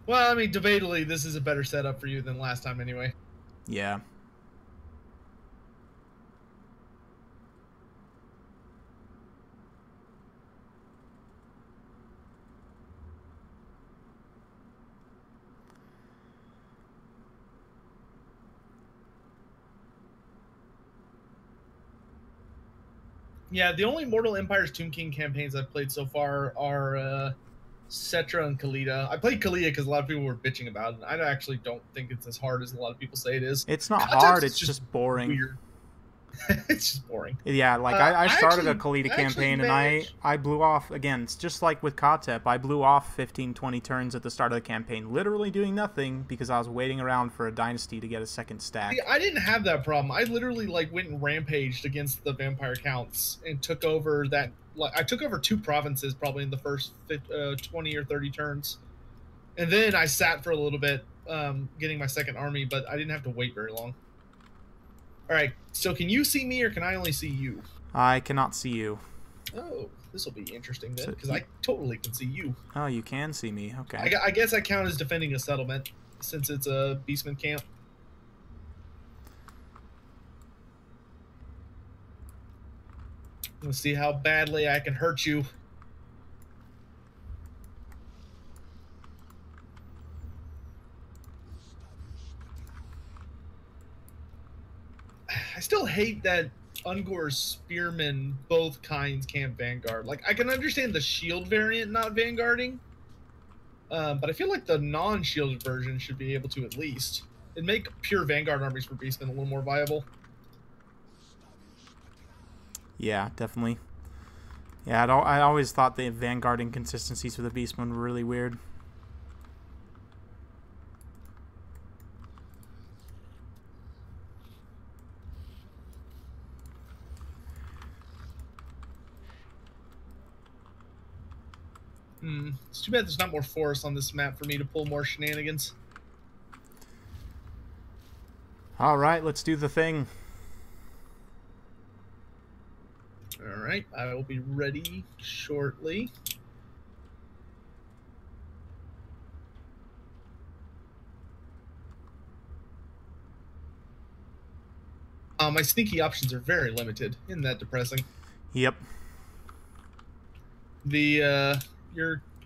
Well, I mean, debatably, this is a better setup for you than last time anyway. Yeah. Yeah, the only Mortal Empire's Tomb King campaigns I've played so far are Cetra and Kalita. I played Kalita because a lot of people were bitching about it. I actually don't think it's as hard as a lot of people say it is. It's not hard, it's just boring. Weird. It's just boring. Yeah, like I started a Kalita campaign and I blew off, again, it's just like with Katep, I blew off 15-20 turns at the start of the campaign, literally doing nothing because I was waiting around for a dynasty to get a second stack. See, I didn't have that problem. I literally like went and rampaged against the vampire counts and took over that. Like, I took over 2 provinces probably in the first 20 or 30 turns. And then I sat for a little bit getting my second army, but I didn't have to wait very long. All right, so can you see me or can I only see you? I cannot see you. Oh, this will be interesting then, because I totally can see you. Oh, you can see me. Okay. I guess I count as defending a settlement since it's a Beastman camp. Let's see how badly I can hurt you. I still hate that Ungor's spearmen, both kinds, can't Vanguard. Like, I can understand the shield variant not Vanguarding, but I feel like the non-shielded version should be able to at least. It'd make pure Vanguard armies for Beastmen a little more viable. Yeah, definitely. Yeah, I always thought the Vanguarding consistencies for the Beastmen were really weird. It's too bad there's not more forest on this map for me to pull more shenanigans. Alright, let's do the thing. Alright, I will be ready shortly. My sneaky options are very limited. Isn't that depressing? Yep. The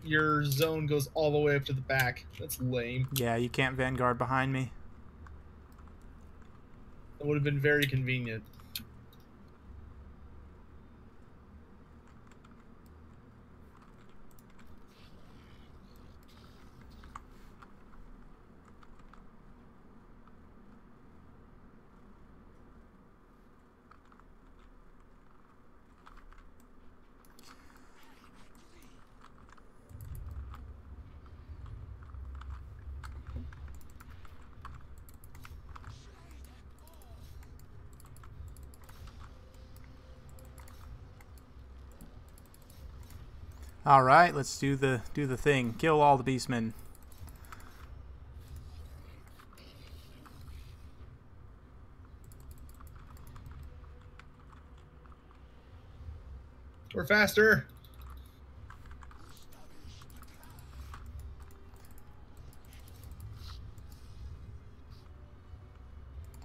your zone goes all the way up to the back. That's lame. Yeah, you can't Vanguard behind me. That would have been very convenient. All right, let's do the thing. Kill all the beastmen. We're faster.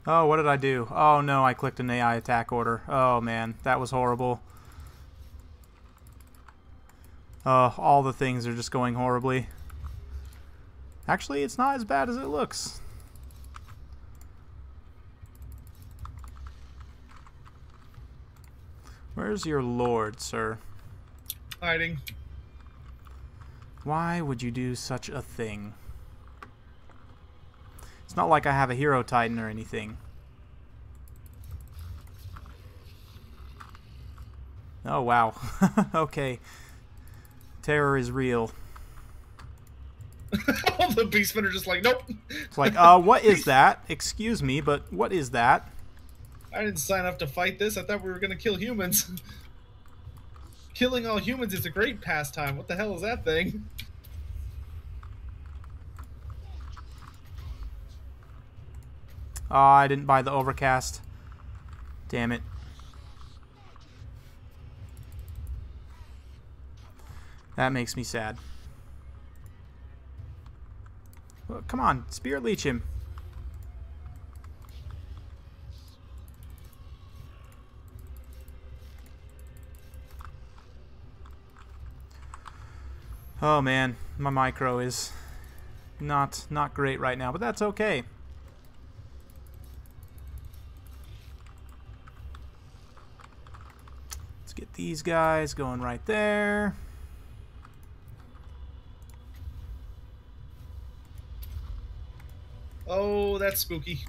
Oh, what did I do? Oh no, I clicked an AI attack order. Oh man, that was horrible. All the things are just going horribly. Actually, it's not as bad as it looks. Where's your lord, sir? Hiding. Why would you do such a thing? It's not like I have a hero titan or anything. Oh, wow. Okay. Terror is real. All the beastmen are just like, nope. It's like, what is that? Excuse me, but what is that? I didn't sign up to fight this. I thought we were going to kill humans. Killing all humans is a great pastime. What the hell is that thing? Oh, I didn't buy the overcast. Damn it. That makes me sad. Well, come on, Spirit Leech him. Oh man, my micro is not great right now, but that's okay. Let's get these guys going right there. Oh, that's spooky.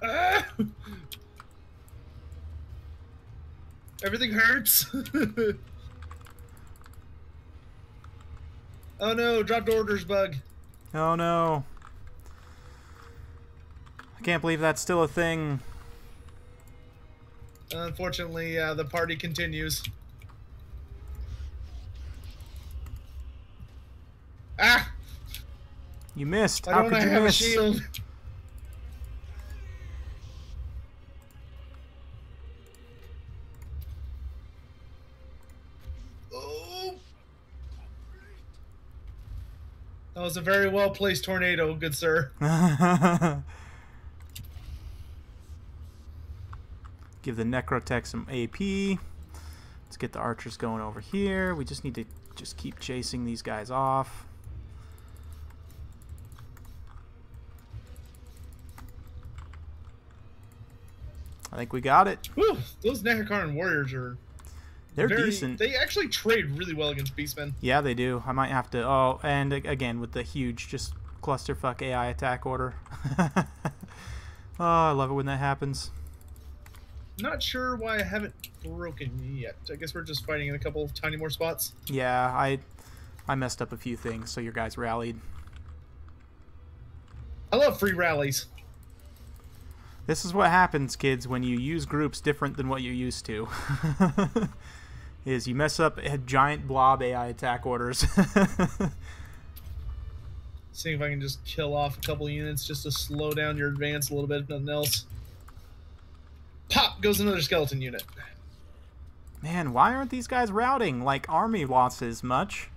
Ah! Everything hurts. Oh no, dropped orders bug. Oh no. I can't believe that's still a thing. Unfortunately, the party continues. Ah! You missed. Why How don't could I you have miss? a shield? Oh! That was a very well placed tornado, good sir. Give the Necrotech some AP. Let's get the archers going over here. We just need to just keep chasing these guys off. I think we got it. Whew, those Necrocarn warriors are... They're decent. They actually trade really well against beastmen. Yeah, they do. I might have to... Oh, and again, with the huge just clusterfuck AI attack order. Oh, I love it when that happens. Not sure why I haven't broken yet. I guess we're just fighting in a couple of tiny more spots. Yeah, I messed up a few things, so your guys rallied. I love free rallies. This is what happens, kids, when you use groups different than what you're used to. Is you mess up a giant blob AI attack orders. Seeing if I can just kill off a couple units just to slow down your advance a little bit, if nothing else. Pop goes another skeleton unit. Man, why aren't these guys routing like army losses much?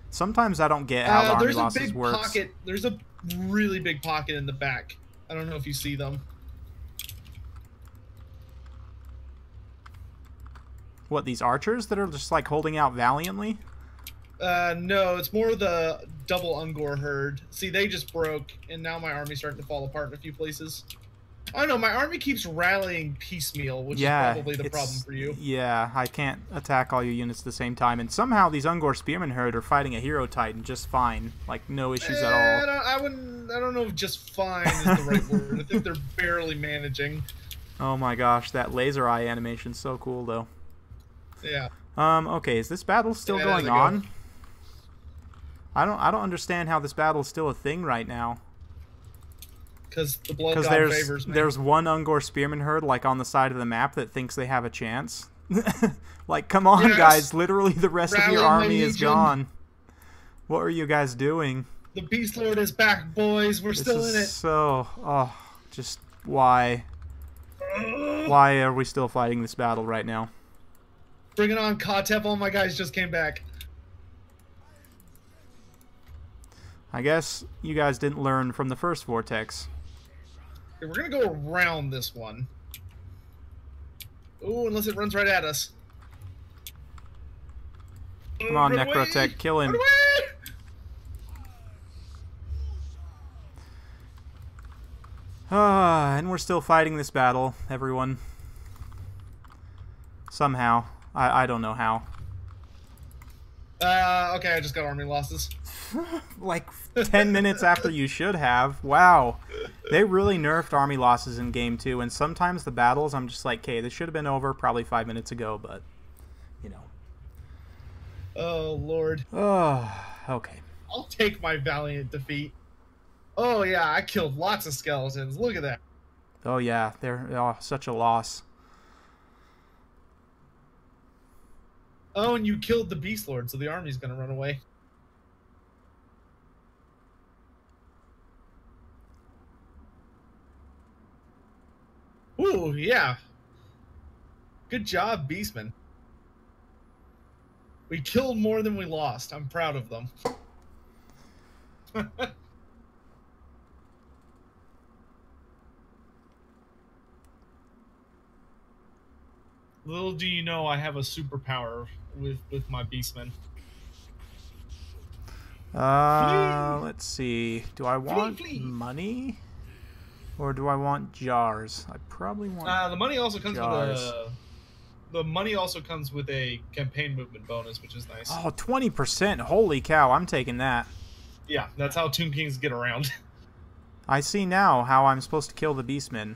Sometimes I don't get how army losses works. There's a really big pocket in the back. I don't know if you see them. What, these archers that are just like holding out valiantly? No, it's more the double Ungor herd. See, they just broke, and now my army's starting to fall apart in a few places. I don't know, my army keeps rallying piecemeal, which is probably the problem for you. Yeah, I can't attack all your units at the same time, and somehow these Ungor Spearman herd are fighting a Hero Titan just fine. Like, no issues at all. I don't know if just fine is the right word. I think they're barely managing. Oh my gosh, that laser eye animation's so cool, though. Yeah. Okay, is this battle still going on? I don't understand how this battle is still a thing right now. Because the blood god favors me. There's one Ungor Spearman herd like on the side of the map that thinks they have a chance. Like, come on, guys! Literally, the rest of your army is gone. What are you guys doing? The Beast Lord is back, boys. We're still in it. So, just why? Why are we still fighting this battle right now? Bring it on, Kotep. All my guys just came back. I guess you guys didn't learn from the first Vortex. Okay, we're going to go around this one. Ooh, unless it runs right at us. Come on, Necrotech, kill him. And we're still fighting this battle, everyone. Somehow. I don't know how. Okay, I just got army losses. Like 10 minutes after you should have. Wow. They really nerfed army losses in game 2, and sometimes the battles I'm just like, okay, this should have been over probably 5 minutes ago, but you know. Oh lord. Oh, okay. I'll take my valiant defeat. Oh yeah, I killed lots of skeletons. Look at that. Oh yeah, they're such a loss. Oh, and you killed the Beast Lord, so the army's gonna run away. Ooh, yeah. Good job, Beastmen. We killed more than we lost. I'm proud of them. Little do you know, I have a superpower with my Beastmen. Let's see. Do I want money? Or do I want jars? I probably want the money also comes jars. with the money also comes with a campaign movement bonus, which is nice. Oh, 20%. Holy cow, I'm taking that. Yeah, that's how Tomb Kings get around. I see now how I'm supposed to kill the Beastmen.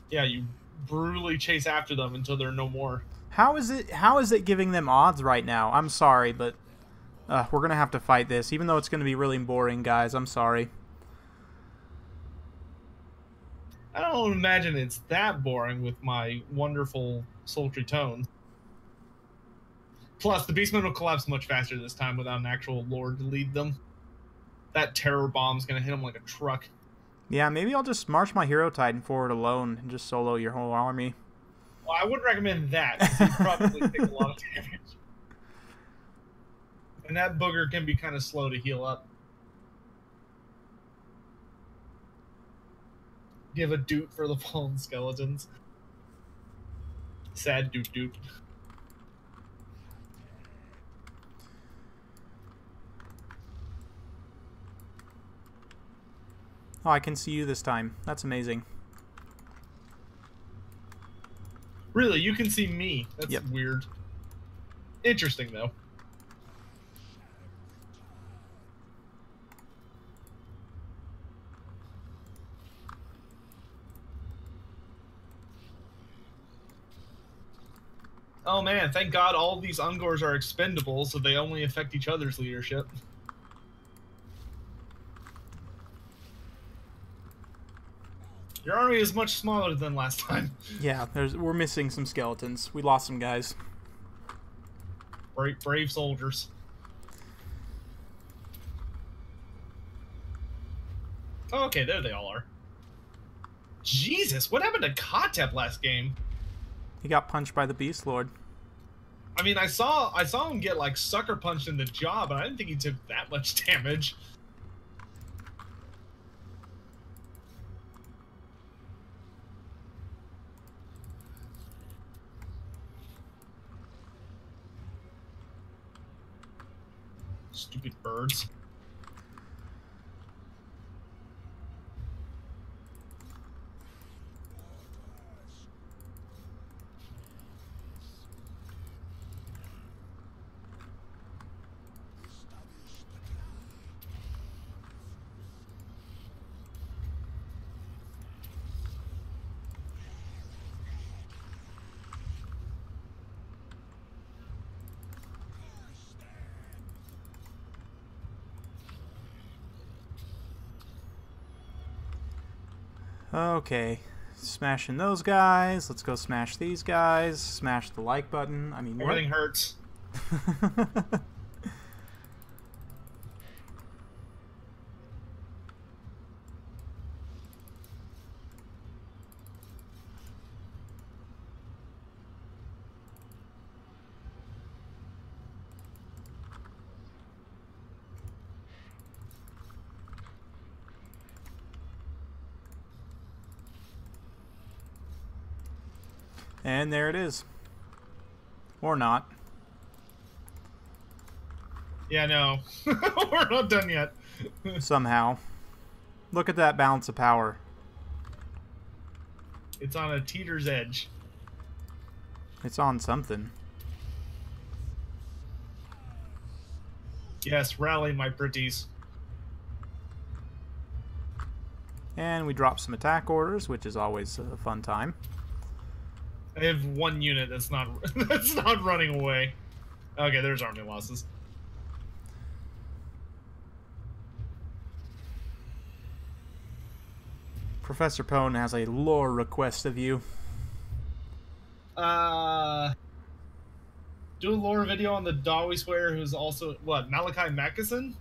Yeah, you brutally chase after them until there are no more. How is it giving them odds right now? I'm sorry, but we're going to have to fight this, even though it's going to be really boring, guys. I'm sorry. I don't imagine it's that boring with my wonderful sultry tones. Plus, the Beastmen will collapse much faster this time without an actual lord to lead them. That terror bomb's going to hit them like a truck. Yeah, maybe I'll just march my Hero Titan forward alone and just solo your whole army. Well, I wouldn't recommend that, because you probably take a lot of damage. And that booger can be kind of slow to heal up. Give a doot for the fallen skeletons. Sad doot doot. Oh, I can see you this time. That's amazing. Really, you can see me. That's weird. Interesting, though. Oh man, thank God all these Ungors are expendable, so they only affect each other's leadership. Your army is much smaller than last time. Yeah, we're missing some skeletons. We lost some guys. Brave soldiers. Oh, okay, there they all are. Jesus, what happened to Kotep last game? He got punched by the Beast Lord. I mean, I saw him get like sucker punched in the jaw, but I didn't think he took that much damage. Stupid birds. Okay, smashing those guys. Let's go smash these guys. Smash the like button. I mean, Everything hurts. And there it is. Or not. Yeah, no. We're not done yet. Somehow. Look at that balance of power. It's on a teeter's edge. It's on something. Yes, rally, my pretties. And we drop some attack orders, which is always a fun time. I have one unit that's not that's not running away. Okay, there's army losses. Professor Pone has a lore request of you. Do a lore video on the dog we swear, who's also what, Malachi Mackison?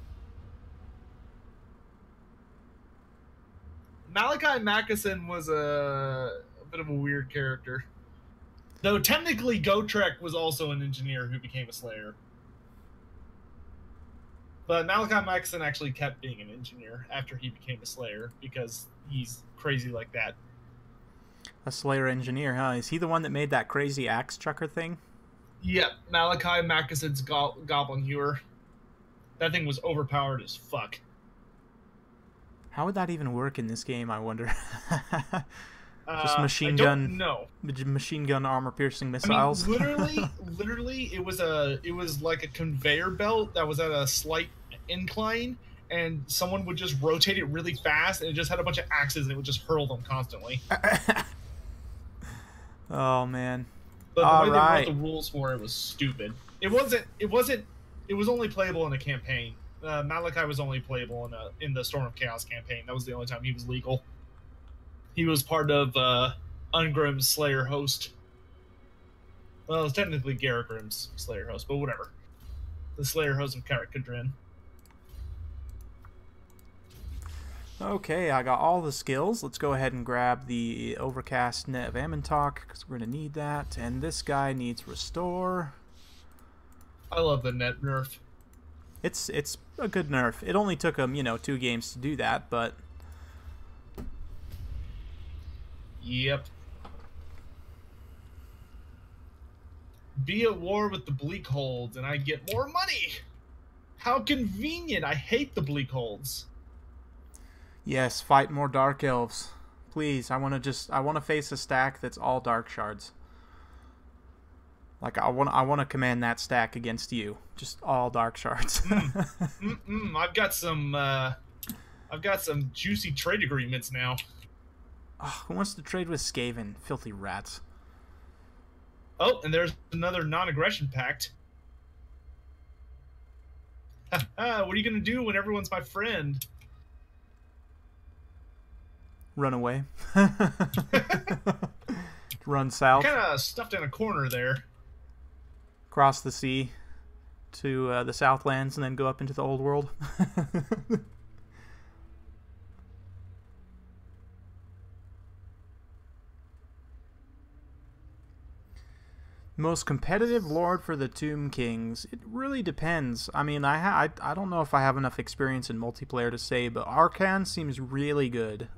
Malachi Mackison was a bit of a weird character. Though technically Gotrek was also an engineer who became a slayer. But Malachi Mackison actually kept being an engineer after he became a slayer because he's crazy like that. A Slayer engineer, huh? Is he the one that made that crazy axe chucker thing? Yep, Malachi Mackison's Goblin Hewer. That thing was overpowered as fuck. How would that even work in this game, I wonder? Just machine gun armor piercing missiles. I mean, literally, it was like a conveyor belt that was at a slight incline, and someone would just rotate it really fast, and it just had a bunch of axes, and it would just hurl them constantly. Oh man! But the way they wrote the rules for it was stupid. It was only playable in a campaign. Malachi was only playable in the Storm of Chaos campaign. That was the only time he was legal. He was part of Ungrim's Slayer host. Well, it's technically Garrett Slayer host, but whatever. The Slayer host of Karak Kadrin. Okay, I got all the skills. Let's go ahead and grab the Overcast Net of Ammontok, because we're going to need that. And this guy needs Restore. I love the net nerf. It's a good nerf. It only took him, 2 games to do that, but... Yep. Be at war with the Bleakholds, and I get more money! How convenient! I hate the Bleakholds. Yes, fight more Dark Elves. Please, I want to face a stack that's all Dark Shards. Like, I want to command that stack against you. Just all Dark Shards. I've got some juicy trade agreements now. Oh, who wants to trade with Skaven? Filthy rats. Oh, and there's another non-aggression pact. What are you going to do when everyone's my friend? Run away. Run south. Kind of stuffed in a corner there. Cross the sea to the Southlands and then go up into the Old World. Most competitive lord for the Tomb Kings. It really depends. I mean, I don't know if I have enough experience in multiplayer to say, but Arkan seems really good.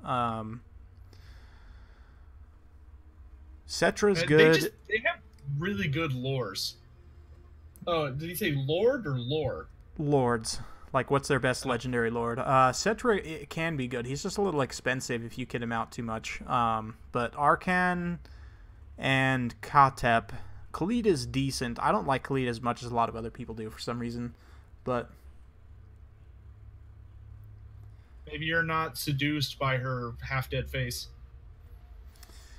Cetra's good. They have really good lores. Oh, did he say lord or lore? lords. Like, what's their best legendary lord? Cetra, it can be good. He's just a little expensive if you kid him out too much. But Arkan and Katep. Khalid is decent. I don't like Khalid as much as a lot of other people do for some reason. But maybe you're not seduced by her half-dead face.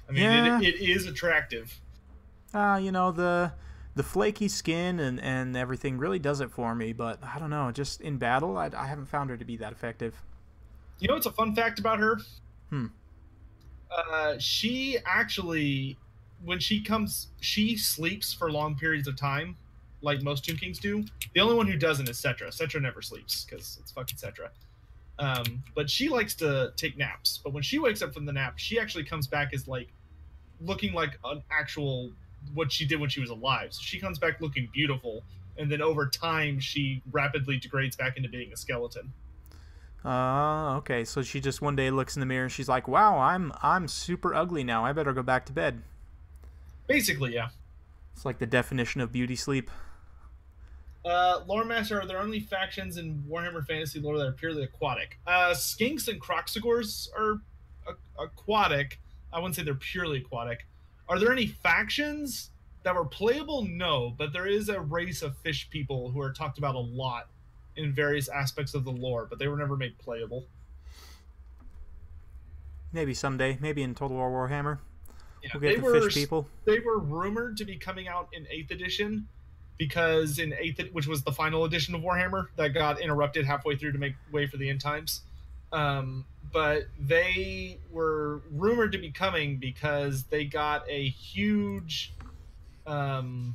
I mean, yeah. it is attractive. You know, the flaky skin and everything really does it for me, but I don't know, just in battle, I haven't found her to be that effective. You know what's a fun fact about her? Hmm. She actually, when she sleeps for long periods of time, like most Tomb Kings do. The only one who doesn't is Cetra. Cetra never sleeps, because it's fucking Cetra. But she likes to take naps. But when she wakes up from the nap, she actually comes back as, like, looking like an actual... what she did when she was alive. So she comes back looking beautiful, and then over time she rapidly degrades back into being a skeleton. Okay, so she just one day looks in the mirror and she's like, wow, I'm super ugly now, I better go back to bed. Basically, yeah. It's like the definition of beauty sleep. Loremaster, are there only factions in Warhammer Fantasy lore that are purely aquatic? Skinks and Croxagors are aquatic. I wouldn't say they're purely aquatic. Are there any factions that were playable? No, but there is a race of fish people who are talked about a lot in various aspects of the lore, but they were never made playable. Maybe someday. Maybe in Total War Warhammer. Yeah, we'll get the fish people. They were rumored to be coming out in 8th edition, because in 8th, which was the final edition of Warhammer, that got interrupted halfway through to make way for the end times. But they were rumored to be coming because they got a huge... they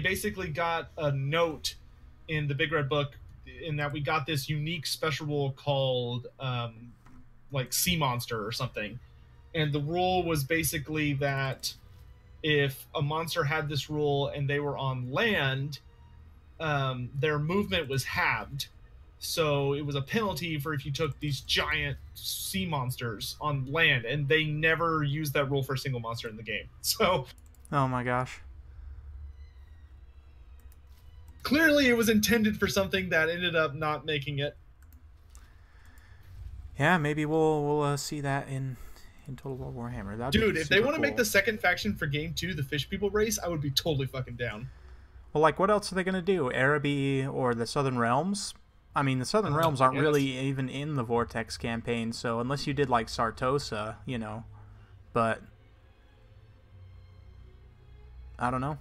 basically got a note in the Big Red Book in that we got this unique special rule called like Sea Monster or something. And the rule was basically that if a monster had this rule and they were on land, their movement was halved. So it was a penalty for if you took these giant sea monsters on land, and they never used that rule for a single monster in the game. So, oh my gosh. Clearly it was intended for something that ended up not making it. Yeah, maybe we'll see that in Total War Warhammer. That'd Dude, if they want to cool. make the second faction for Game 2, the Fish People race, I would be totally fucking down. Well, like, what else are they going to do? Araby or the Southern Realms? I mean, the Southern Realms aren't really even in the Vortex campaign, so unless you did, like, Sartosa, you know. But I don't know.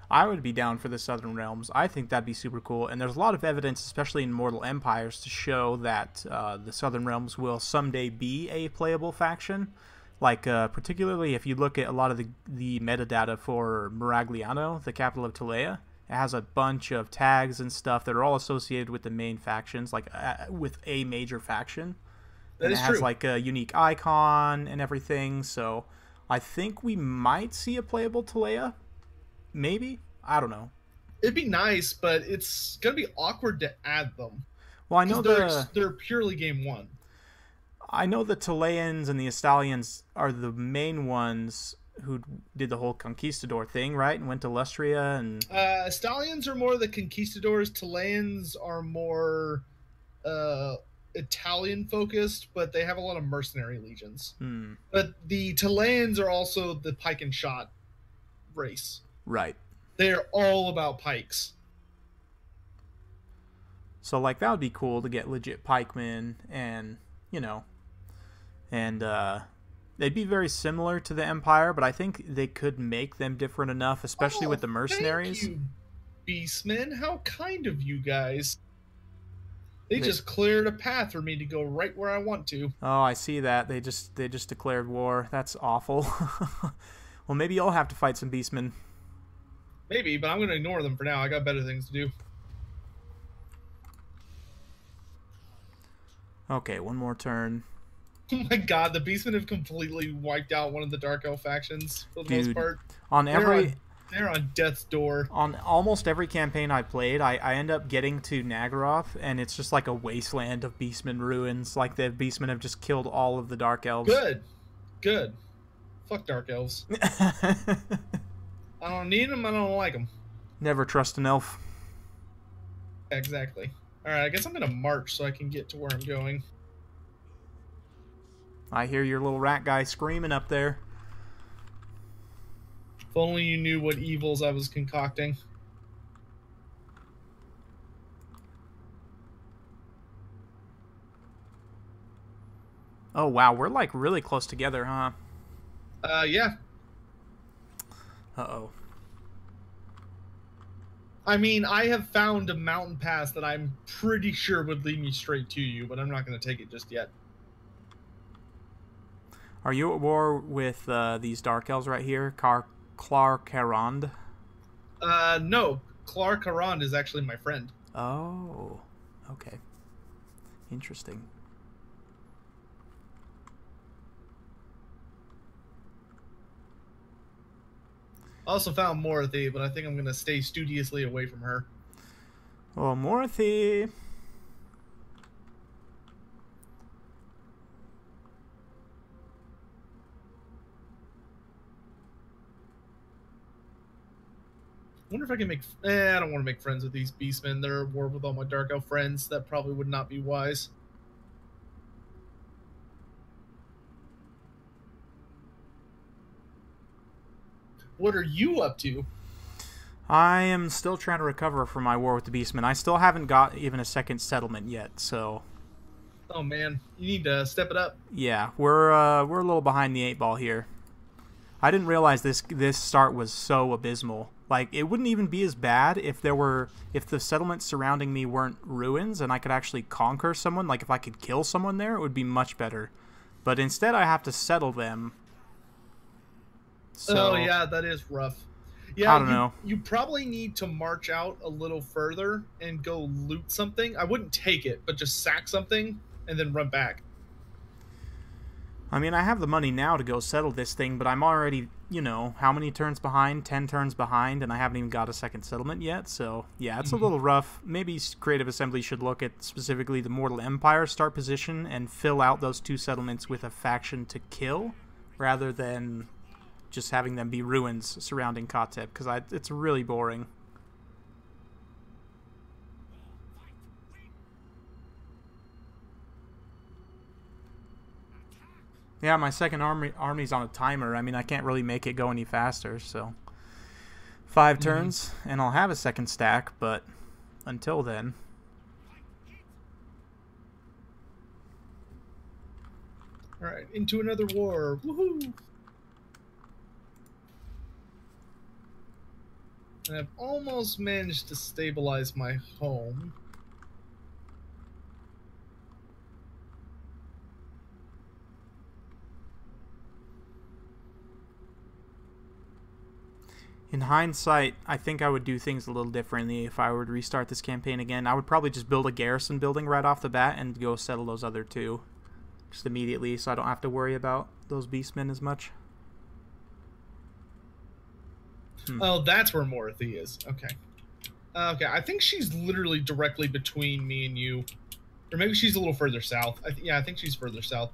I would be down for the Southern Realms. I think that'd be super cool. And there's a lot of evidence, especially in Mortal Empires, to show that the Southern Realms will someday be a playable faction. Like, particularly if you look at a lot of the metadata for Miragliano, the capital of Tulea. It has a bunch of tags and stuff that are all associated with the main factions, like with a major faction. And it has like a unique icon and everything. So I think we might see a playable Tulea. Maybe? I don't know. It'd be nice, but it's going to be awkward to add them. Well, I know they're purely game 1. I know the Tuleans and the Estalians are the main ones who did the whole conquistador thing, right? And went to Lustria and... Estalians are more the conquistadors. Tuleans are more Italian-focused, but they have a lot of mercenary legions. But the Tuleans are also the pike and shot race. Right. They're all about pikes. So, like, that would be cool to get legit pikemen and, you know, and they'd be very similar to the Empire, but I think they could make them different enough, especially with the mercenaries. Thank you, Beastmen. How kind of you guys. They just cleared a path for me to go right where I want to. Oh, I see that. They just declared war. That's awful. Well, maybe you'll have to fight some Beastmen. Maybe, but I'm going to ignore them for now. I got better things to do. Okay, one more turn. Oh my god, the Beastmen have completely wiped out one of the Dark Elf factions for the most part. They're on death's door. On almost every campaign I played, I end up getting to Nagaroth, and it's just like a wasteland of Beastmen ruins. Like the Beastmen have just killed all of the Dark Elves. Good. Fuck Dark Elves. I don't need them. I don't like them. Never trust an elf. Exactly. Alright, I guess I'm gonna march so I can get to where I'm going. I hear your little rat guy screaming up there. If only you knew what evils I was concocting. Oh, wow. We're, like, really close together, huh? Yeah. Uh-oh. I mean, I have found a mountain pass that I'm pretty sure would lead me straight to you, but I'm not going to take it just yet. Are you at war with these Dark Elves right here? Clarkarond? No. Clarkarond is actually my friend. Oh. Okay. Interesting. I also found Morothy, but I think I'm going to stay studiously away from her. Oh, Morothy. I wonder if I can make... I don't want to make friends with these beastmen. They're at war with all my Dark Elf friends. That probably would not be wise. What are you up to? I am still trying to recover from my war with the Beastmen. I still haven't got even a second settlement yet, so... Oh, man. You need to step it up. Yeah, we're a little behind the 8 ball here. I didn't realize this start was so abysmal. Like, it wouldn't even be as bad if the settlements surrounding me weren't ruins and I could actually conquer someone. Like, if I could kill someone there, it would be much better. But instead, I have to settle them. So, oh, yeah, that is rough. Yeah, I don't know. You probably need to march out a little further and go loot something. I wouldn't take it, but just sack something and then run back. I mean, I have the money now to go settle this thing, but I'm already, you know, how many turns behind? 10 turns behind, and I haven't even got a second settlement yet, so yeah, it's a little rough. Maybe Creative Assembly should look at specifically the Mortal Empire start position and fill out those 2 settlements with a faction to kill, rather than just having them be ruins surrounding Katep, because it's really boring. Yeah, my second army's on a timer. I mean, I can't really make it go any faster, so 5 turns, and I'll have a second stack, but until then... Alright, into another war. Woohoo! And I've almost managed to stabilize my home. In hindsight, I think I would do things a little differently if I were to restart this campaign again. I would probably just build a garrison building right off the bat and go settle those other 2 just immediately, so I don't have to worry about those beastmen as much. Oh, that's where Morothy is. Okay. Okay, I think she's literally directly between me and you. Or maybe she's a little further south. Yeah, I think she's further south.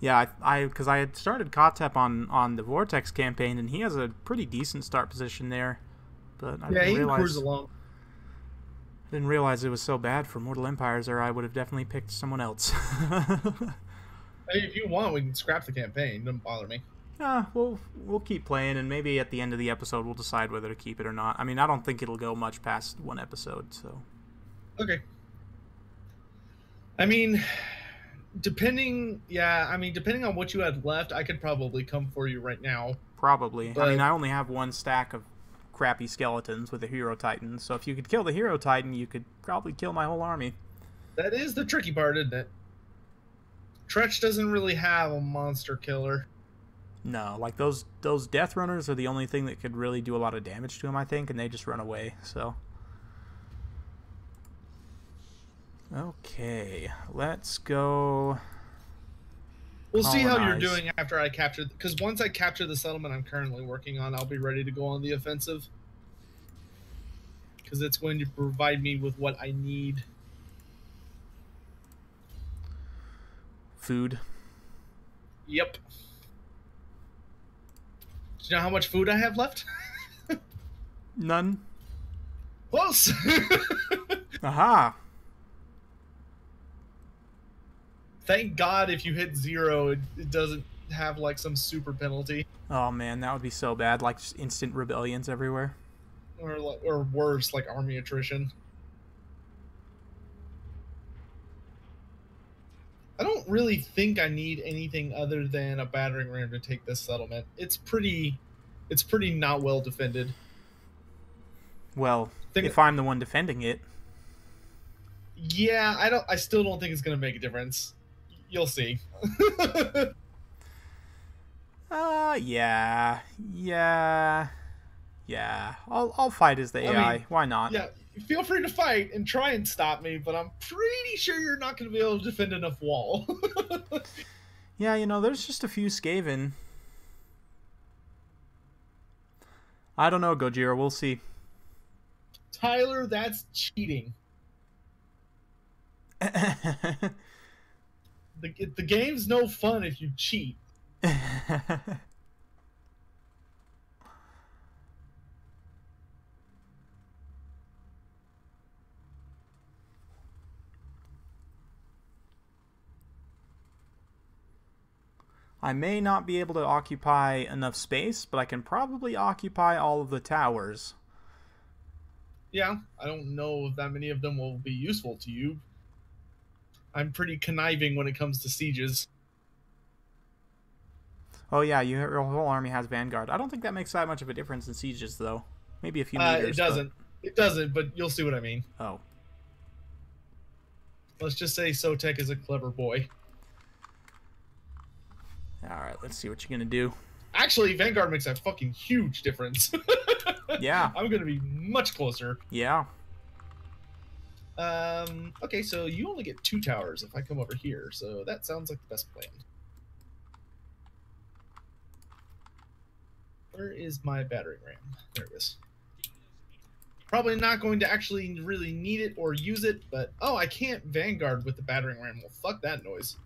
Yeah, because I had started Katep on the Vortex campaign, and he has a pretty decent start position there. But I he can cruise along. Didn't realize it was so bad for Mortal Empires, or I would have definitely picked someone else. Hey, if you want, we can scrap the campaign. Doesn't bother me. Yeah, we'll keep playing, and maybe at the end of the episode we'll decide whether to keep it or not. I mean, I don't think it'll go much past 1 episode, so... Okay. I mean... depending on what you had left, I could probably come for you right now. Probably. But, I mean, I only have 1 stack of crappy skeletons with a Hero Titan, so if you could kill the Hero Titan, you could probably kill my whole army. That is the tricky part, isn't it? Tretch doesn't really have a monster killer. No, like those Death Runners are the only thing that could really do a lot of damage to him, I think, and they just run away, so... Okay, let's go... We'll see how you're doing after I capture... Because once I capture the settlement I'm currently working on, I'll be ready to go on the offensive. because it's going to provide me with what I need. Food. Yep. Do you know how much food I have left? None. Close. Aha. Thank God if you hit 0, it doesn't have like some super penalty. Oh man, that would be so bad. Like just instant rebellions everywhere. Or worse, like army attrition. I don't really think I need anything other than a battering ram to take this settlement. It's pretty not well defended. Well, if I'm the one defending it. Yeah, I still don't think it's going to make a difference. You'll see. Yeah. I'll fight as the AI. I mean, why not? Yeah, feel free to fight and try and stop me, but I'm pretty sure you're not going to be able to defend enough wall. Yeah, you know, there's just a few Skaven. I don't know, Gojira. We'll see. Tyler, that's cheating. The game's no fun if you cheat. I may not be able to occupy enough space, but I can probably occupy all of the towers. Yeah, I don't know if that many of them will be useful to you. I'm pretty conniving when it comes to sieges. Oh yeah, your whole army has Vanguard. I don't think that makes that much of a difference in sieges, though. Maybe a few meters. It doesn't. But... It doesn't, but you'll see what I mean. Oh. Let's just say Sotek is a clever boy. Alright, let's see what you're going to do. Actually, Vanguard makes a fucking huge difference. Yeah. I'm going to be much closer. Yeah. Okay, so you only get 2 towers if I come over here, so that sounds like the best plan. Where is my battering ram? There it is. Probably not going to actually really need it or use it, but... Oh, I can't Vanguard with the battering ram. Well, fuck that noise.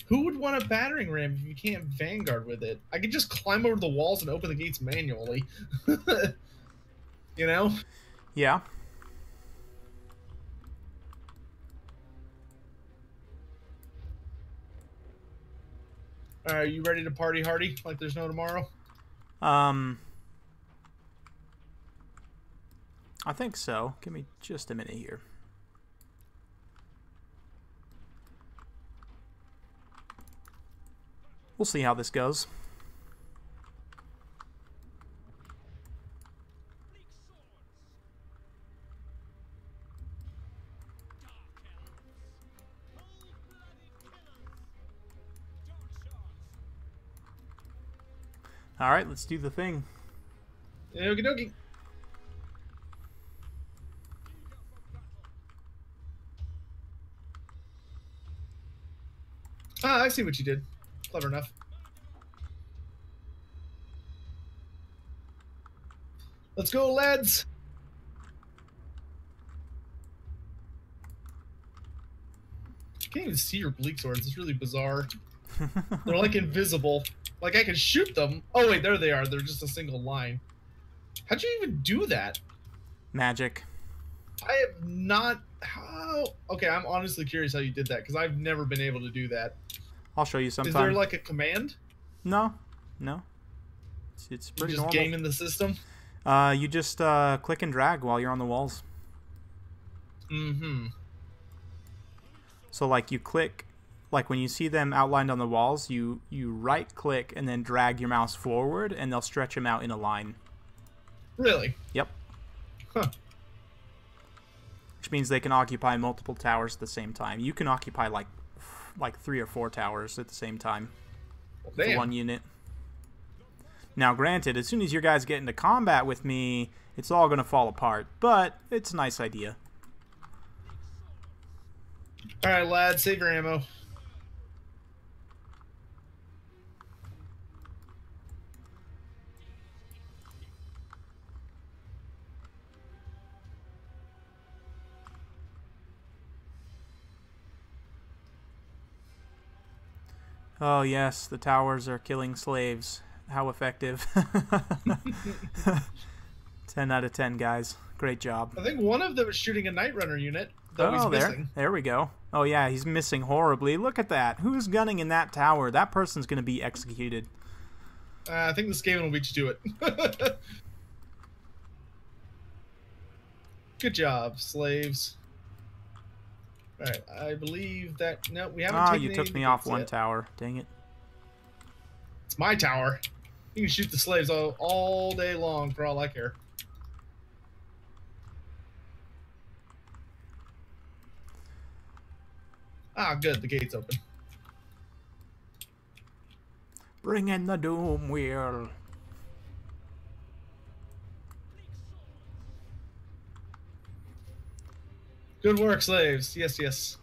Who would want a battering ram if you can't Vanguard with it? I could just climb over the walls and open the gates manually. You know? Yeah. Are you ready to party hardy like there's no tomorrow? I think so. Give me just a minute here. We'll see how this goes. All right, let's do the thing. Okie dokie. Ah, I see what you did. Clever enough. Let's go, lads. I can't even see your bleak swords. It's really bizarre. They're like invisible. Like I can shoot them. Oh wait, there they are. They're just a single line. How'd you even do that? Magic. I have not. How? Okay, I'm honestly curious how you did that because I've never been able to do that. I'll show you sometime. Is there like a command? No. It's pretty normal. Just gaming the system. You just click and drag while you're on the walls. Mm-hmm. So like you click, like when you see them outlined on the walls, you right click and then drag your mouse forward, and they'll stretch them out in a line. Really? Yep. Huh. Which means they can occupy multiple towers at the same time. You can occupy like 3 or 4 towers at the same time. Well, for one unit. Now, granted, as soon as you guys get into combat with me, it's all going to fall apart. But it's a nice idea. All right, lad, save your ammo. Oh yes, the towers are killing slaves. How effective. 10 out of 10, guys. Great job. I think one of them is shooting a Night Runner unit, though he's Oh, missing. there we go. Oh yeah, he's missing horribly. Look at that. Who's gunning in that tower? That person's going to be executed. I think the Skaven will beat you to it. Good job, slaves. Alright, I believe that... No, we haven't taken you took me any off one yet. tower. Dang it. It's my tower. You can shoot the slaves all day long for all I care. Ah, good. The gate's open. Bring in the doom wheel. Good work, slaves. Yes, yes.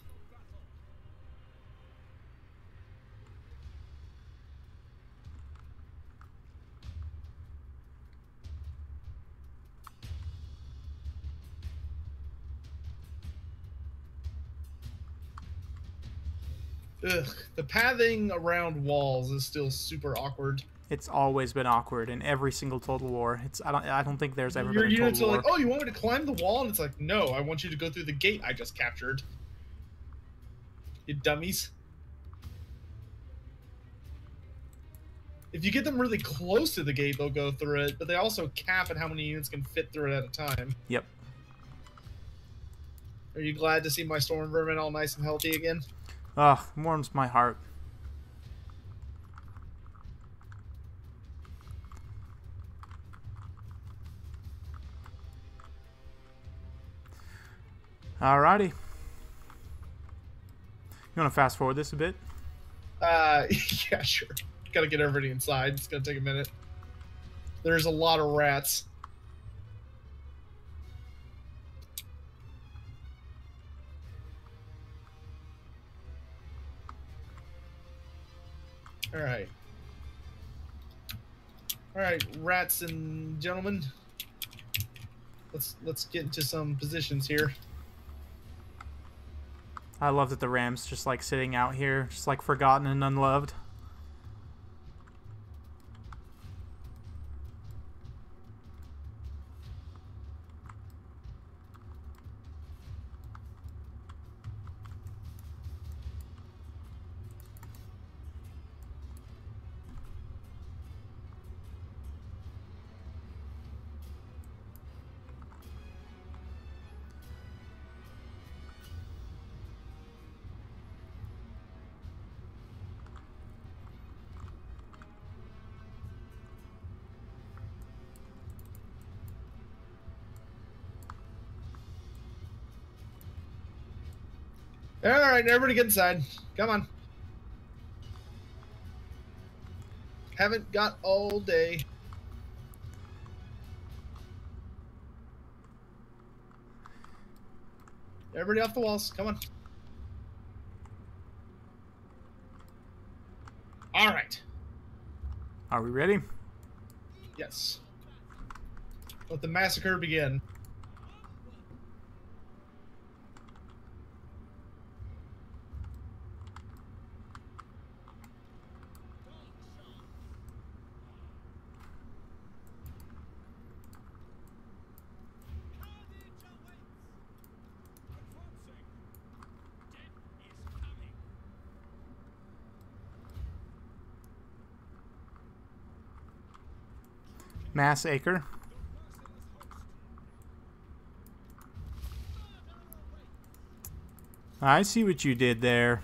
Ugh, the pathing around walls is still super awkward. It's always been awkward in every single Total War. I don't think there's ever been a Your units Total are War. like, oh, you want me to climb the wall? And it's like, no, I want you to go through the gate I just captured. You dummies. If you get them really close to the gate, they'll go through it, but they also cap at how many units can fit through it at a time. Yep. Are you glad to see my storm vermin all nice and healthy again? Ugh, warms my heart. Alrighty. You want to fast forward this a bit? Yeah, sure. Gotta get everybody inside. It's gonna take a minute. There's a lot of rats. Alright. Alright, rats and gentlemen. Let's get into some positions here. I love that the Ram's just like sitting out here, just like forgotten and unloved. Alright, everybody get inside. Come on. Haven't got all day. Everybody off the walls. Come on. Alright. Are we ready? Yes. Let the massacre begin. Massacre. I see what you did there.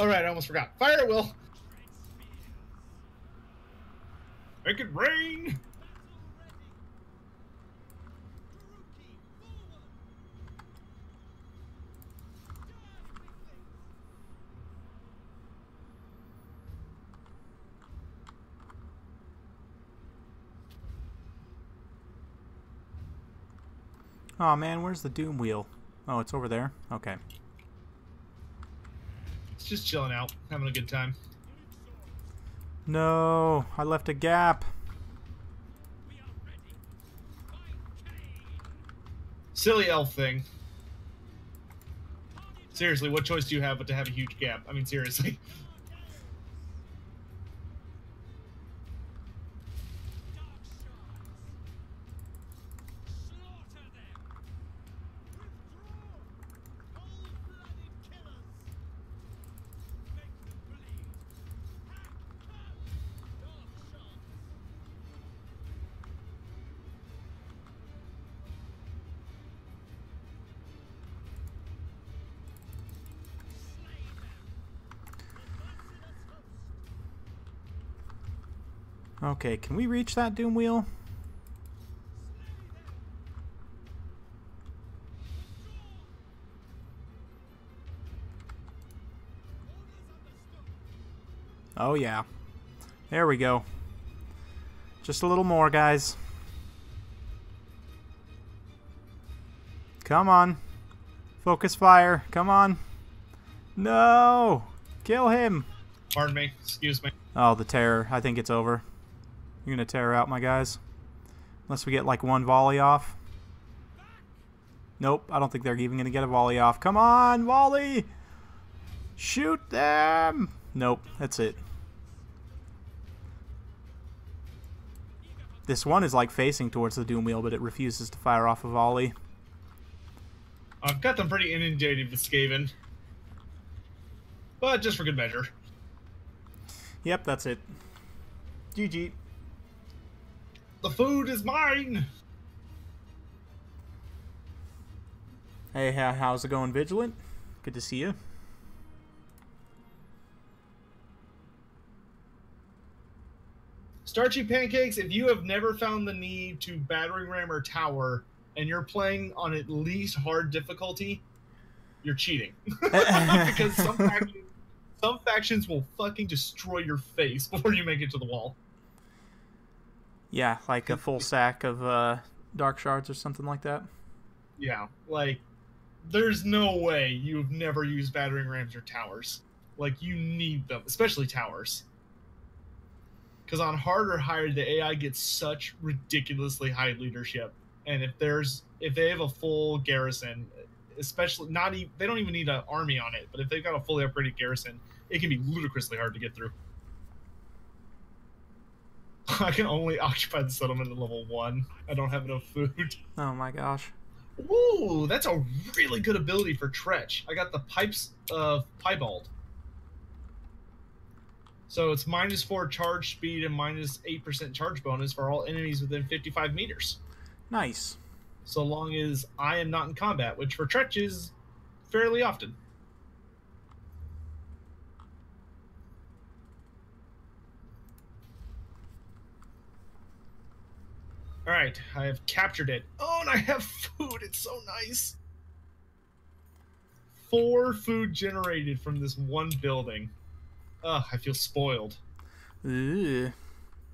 Alright, I almost forgot. Fire at will. Make it rain. Oh man, where's the doom wheel? Oh, it's over there? Okay. It's just chilling out, having a good time. No, I left a gap. Silly elf thing. Seriously, what choice do you have but to have a huge gap? I mean, seriously. Okay, can we reach that doom wheel? Oh yeah. There we go. Just a little more, guys. Come on. Focus fire. Come on. No! Kill him! Pardon me. Excuse me. Oh, the terror. I think it's over. You're gonna terror out, my guys. Unless we get like one volley off. Nope, I don't think they're even gonna get a volley off. Come on, volley! Shoot them! Nope, that's it. This one is like facing towards the doom wheel, but it refuses to fire off a volley. I've got them pretty inundated with Skaven. But just for good measure. Yep, that's it. GG. The food is mine! Hey, how's it going, Vigilant? Good to see you. Starchy Pancakes, if you have never found the need to battering ram or tower, and you're playing on at least hard difficulty, you're cheating. Because some factions will fucking destroy your face before you make it to the wall. Yeah, like a full sack of dark shards or something like that. Yeah, like, there's no way you've never used battering rams or towers. Like, you need them, especially towers. Because on hard or higher, the AI gets such ridiculously high leadership. And if they have a full garrison, especially they don't even need an army on it, but if they've got a fully upgraded garrison, it can be ludicrously hard to get through. I can only occupy the settlement at level 1. I don't have enough food. Oh my gosh. Ooh, that's a really good ability for Tretch. I got the Pipes of Piebald. So it's -4 charge speed and -8% charge bonus for all enemies within 55 meters. Nice. So long as I am not in combat, which for Tretch is fairly often. Alright, I have captured it. Oh, and I have food. It's so nice. 4 food generated from this one building. Ugh, I feel spoiled. Ooh,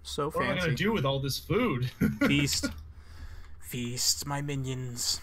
so fancy. What am I going to do with all this food? Feast. Feast, my minions.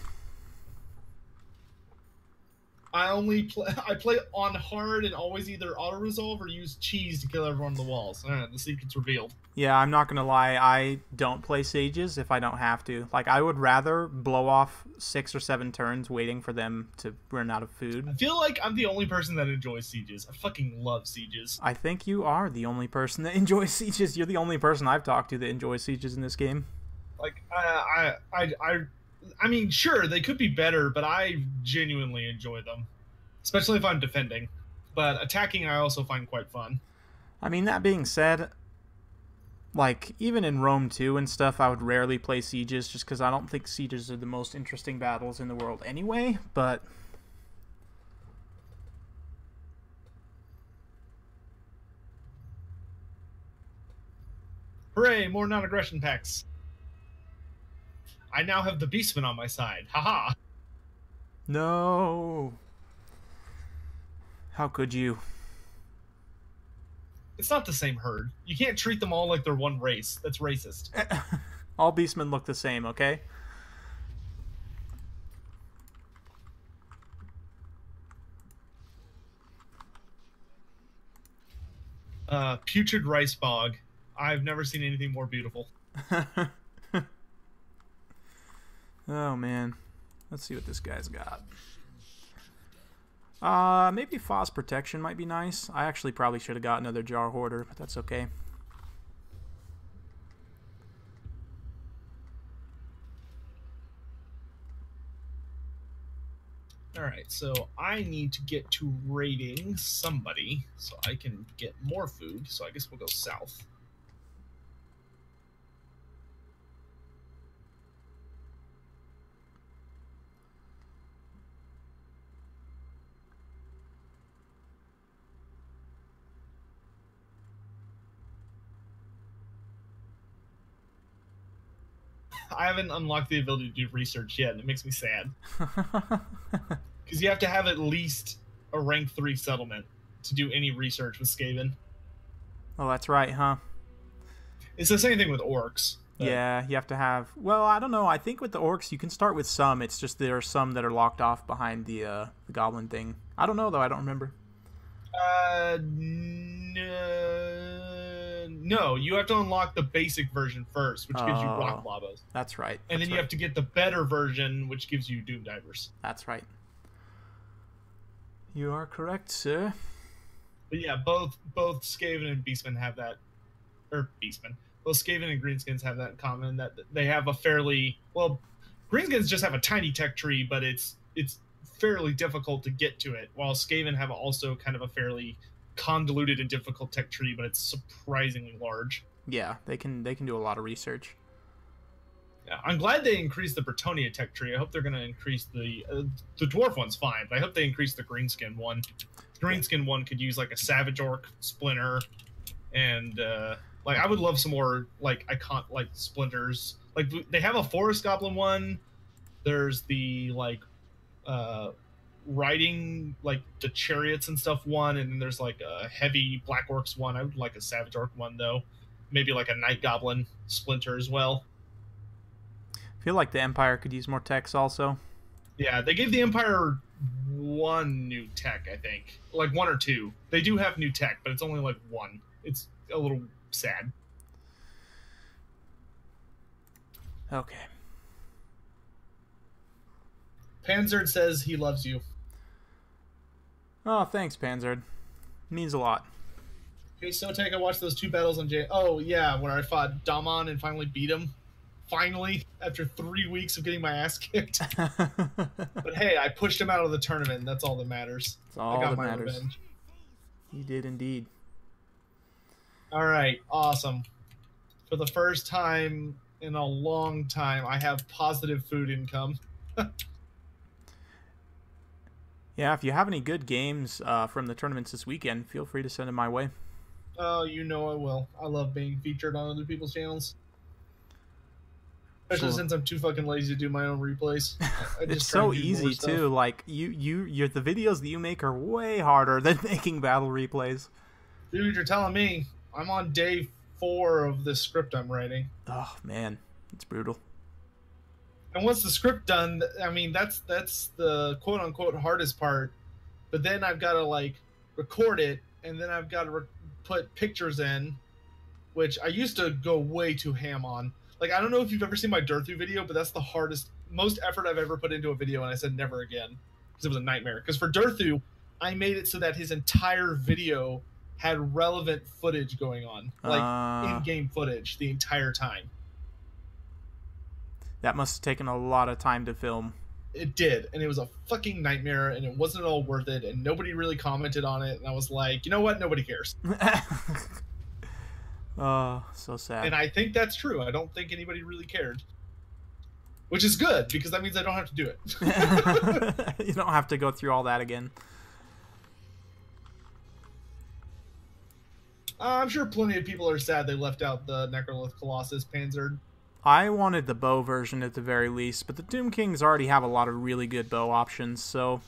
I play on hard and always either auto-resolve or use cheese to kill everyone on the walls. The secret's revealed. Yeah, I'm not gonna lie, I don't play sages if I don't have to. Like, I would rather blow off 6 or 7 turns waiting for them to run out of food. I feel like I'm the only person that enjoys sieges. I fucking love sieges. I think you are the only person that enjoys sieges. You're the only person I've talked to that enjoys sieges in this game. Like, I mean, sure, they could be better, but I genuinely enjoy them. Especially if I'm defending. But attacking I also find quite fun. I mean, that being said, like, even in Rome 2 and stuff, I would rarely play sieges just because I don't think sieges are the most interesting battles in the world anyway, but... Hooray, more non-aggression packs. I now have the Beastman on my side. Haha. No. How could you? It's not the same herd. You can't treat them all like they're one race. That's racist. All beastmen look the same, okay? Putrid rice bog. I've never seen anything more beautiful. Oh, man. Let's see what this guy's got. Maybe Foss Protection might be nice. I actually probably should have got another Jar Hoarder, but that's okay. Alright, so I need to get to raiding somebody so I can get more food, so I guess we'll go south. I haven't unlocked the ability to do research yet, and it makes me sad. Because you have to have at least a rank 3 settlement to do any research with Skaven. Oh, that's right, huh? It's the same thing with orcs. Yeah, you have to have... Well, I don't know. I think with the orcs, you can start with some. It's just there are some that are locked off behind the goblin thing. I don't know, though. I don't remember. No, you have to unlock the basic version first, which gives you rock lavas. That's right. And then you have to get the better version, which gives you doom divers. That's right. You are correct, sir. But yeah, both Skaven and Beastmen have that, or Beastmen. Both Skaven and Greenskins have that in common, that they have a fairly, well, Greenskins just have a tiny tech tree, but it's fairly difficult to get to it, while Skaven have also kind of a fairly convoluted and difficult tech tree, but it's surprisingly large. Yeah, they can do a lot of research. Yeah, I'm glad they increased the Bretonia tech tree. I hope they're going to increase the dwarf one's fine, but I hope they increase the greenskin one. The greenskin one could use like a savage orc splinter, and like I would love some more like splinters. Like they have a forest goblin one. There's the like riding like the chariots and stuff one, and then there's like a heavy black orcs one. I would like a savage orc one though. Maybe like a night goblin splinter as well. I feel like the Empire could use more techs also. Yeah, they gave the Empire one new tech, I think. Like one or two. They do have new tech, but it's only like one. It's a little sad. Okay. Panzerd says he loves you. Oh, thanks, Panzerd. Means a lot. Hey, Sotek, I watched those 2 battles on J. Oh, yeah, where I fought Damon and finally beat him. Finally, after 3 weeks of getting my ass kicked. But hey, I pushed him out of the tournament, and that's all that matters. That's all I got that my matters. revenge. You did indeed. Alright, awesome. For the first time in a long time, I have positive food income. Yeah, if you have any good games from the tournaments this weekend, feel free to send them my way. Oh, you know I will. I love being featured on other people's channels. Especially since I'm too fucking lazy to do my own replays. It's so easy too. Like the videos that you make are way harder than making battle replays. Dude, you're telling me. I'm on day 4 of this script I'm writing. Oh man, it's brutal. And once the script done, I mean that's the quote unquote hardest part. But then I've got to like record it, and then I've got to put pictures in, which I used to go way too ham on. Like, I don't know if you've ever seen my Durthu video, but that's the most effort I've ever put into a video, and I said never again, because it was a nightmare. Because for Durthu, I made it so that his entire video had relevant footage going on, like in-game footage the entire time. That must have taken a lot of time to film. It did, and it was a fucking nightmare, and it wasn't at all worth it, and nobody really commented on it, and I was like, you know what? Nobody cares. Oh, so sad. And I think that's true. I don't think anybody really cared. Which is good, because that means I don't have to do it. You don't have to go through all that again. I'm sure plenty of people are sad they left out the Necrolith Colossus Panzerd. I wanted the bow version at the very least, but the Doom Kings already have a lot of really good bow options, so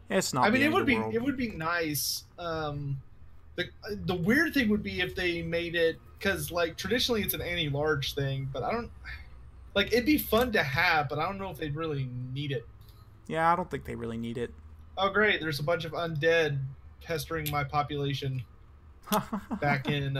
it's not. I mean, the it end would of the be world. it would be nice. The weird thing would be if they made it, because like traditionally it's an anti-large thing, but I don't like. It'd be fun to have, but I don't know if they'd really need it. Yeah, I don't think they really need it. Oh great, there's a bunch of undead pestering my population back in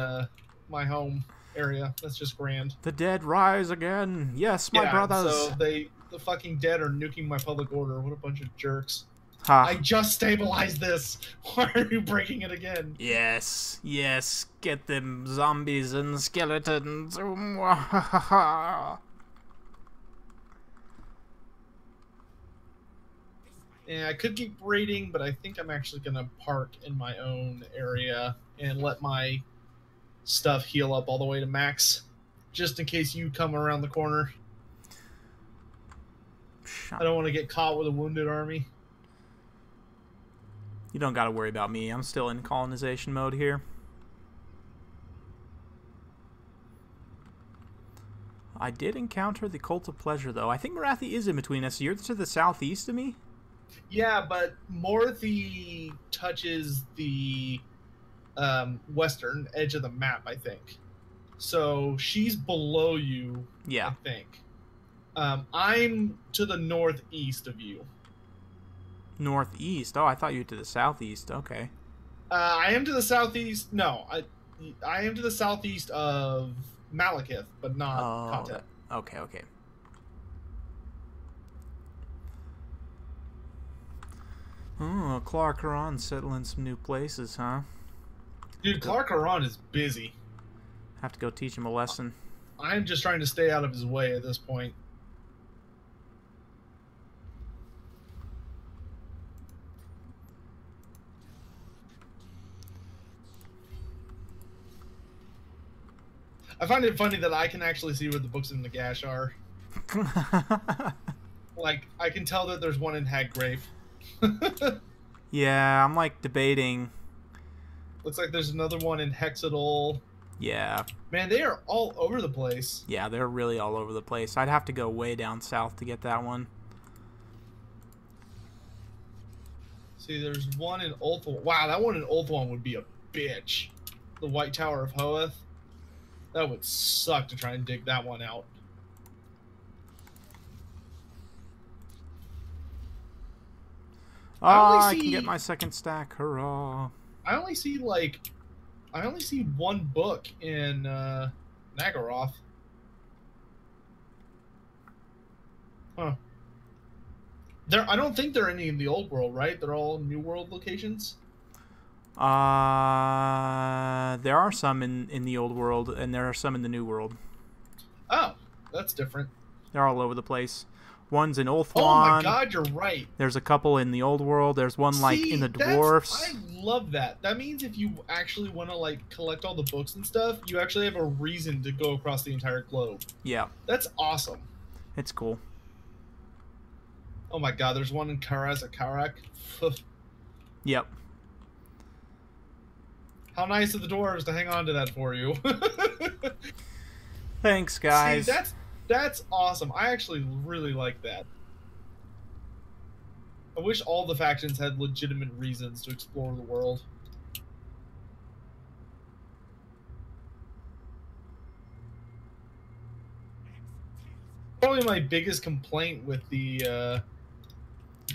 my home. area. That's just grand. The dead rise again. Yes, my brothers. So the fucking dead are nuking my public order. What a bunch of jerks. Ha. I just stabilized this. Why are you breaking it again? Yes, yes, get them zombies and skeletons. Yeah, I could keep raiding, but I think I'm actually going to park in my own area and let my stuff heal up all the way to max, just in case you come around the corner. I don't want to get caught with a wounded army. You don't got to worry about me. I'm still in colonization mode here. I did encounter the Cult of Pleasure, though. I think Marathi is in between us. You're to the southeast of me? Yeah, but Morthy touches the western edge of the map, I think. So she's below you, yeah. I think. I'm to the northeast of you. Northeast? Oh, I thought you were to the southeast. Okay. I am to the southeast. No, I am to the southeast of Malekith, but not Content. Okay, okay. Oh, Clark Aron settling some new places, huh? Dude, Clark Aron is busy. Have to go teach him a lesson. I'm just trying to stay out of his way at this point. I find it funny that I can actually see where the books in Nagash are. Like, I can tell that there's one in Haggrave. Yeah, I'm like debating. Looks like there's another one in Hexadol. Yeah. Man, they are all over the place. Yeah, they're really all over the place. I'd have to go way down south to get that one. See, there's one in Ulthuan. Wow, that one in Ulthuan would be a bitch. The White Tower of Hoeth. That would suck to try and dig that one out. I can get my second stack. Hurrah. I only see one book in Nagaroth. Huh. I don't think there are any in the old world, right? They're all New World locations? There are some in the old world, and there are some in the new world. Oh, that's different. They're all over the place. One's in Ulthuan. Oh my god, you're right. There's a couple in the old world. There's one like in the dwarfs. I love that. That means if you actually want to like collect all the books and stuff, you actually have a reason to go across the entire globe. Yeah. That's awesome. It's cool. Oh my god, there's one in Karak. Yep. How nice of the dwarves to hang on to that for you. Thanks, guys. See, that's awesome. I actually really like that. I wish all the factions had legitimate reasons to explore the world. Probably my biggest complaint with the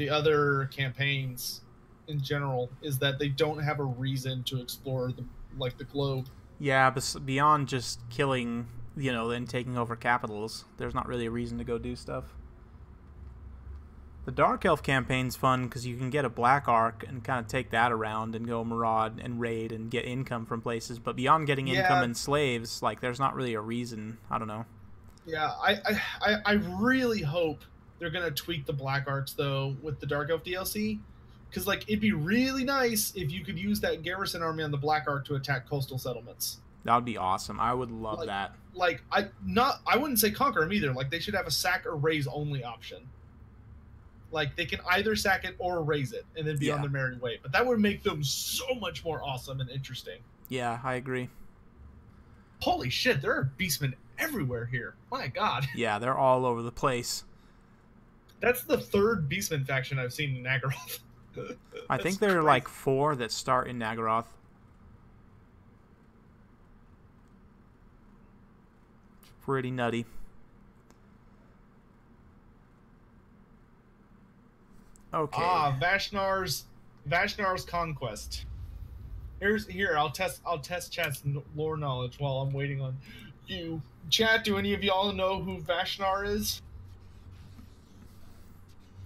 other campaigns in general is that they don't have a reason to explore the globe. Yeah, but beyond just killing, then taking over capitals, there's not really a reason to go do stuff. The Dark Elf campaign's fun because you can get a Black Ark and kind of take that around and go maraud and raid and get income from places. But beyond getting income and slaves, there's not really a reason. I don't know. Yeah, I really hope they're gonna tweak the Black Arks though with the Dark Elf DLC. Because, it'd be really nice if you could use that garrison army on the Black Ark to attack coastal settlements. That would be awesome. I would love that. I wouldn't say conquer them either. They should have a sack or raise only option. They can either sack it or raise it, and then be on their merry way. But that would make them so much more awesome and interesting. Yeah, I agree. Holy shit, there are beastmen everywhere here. My god. Yeah, they're all over the place. That's the third beastman faction I've seen in Nagaroth. I think there are 4 that start in Nagaroth. It's pretty nutty. Okay. Vashnar's conquest. Here, I'll test chat's lore knowledge while I'm waiting on you. Chat, do any of y'all know who Vashnar is?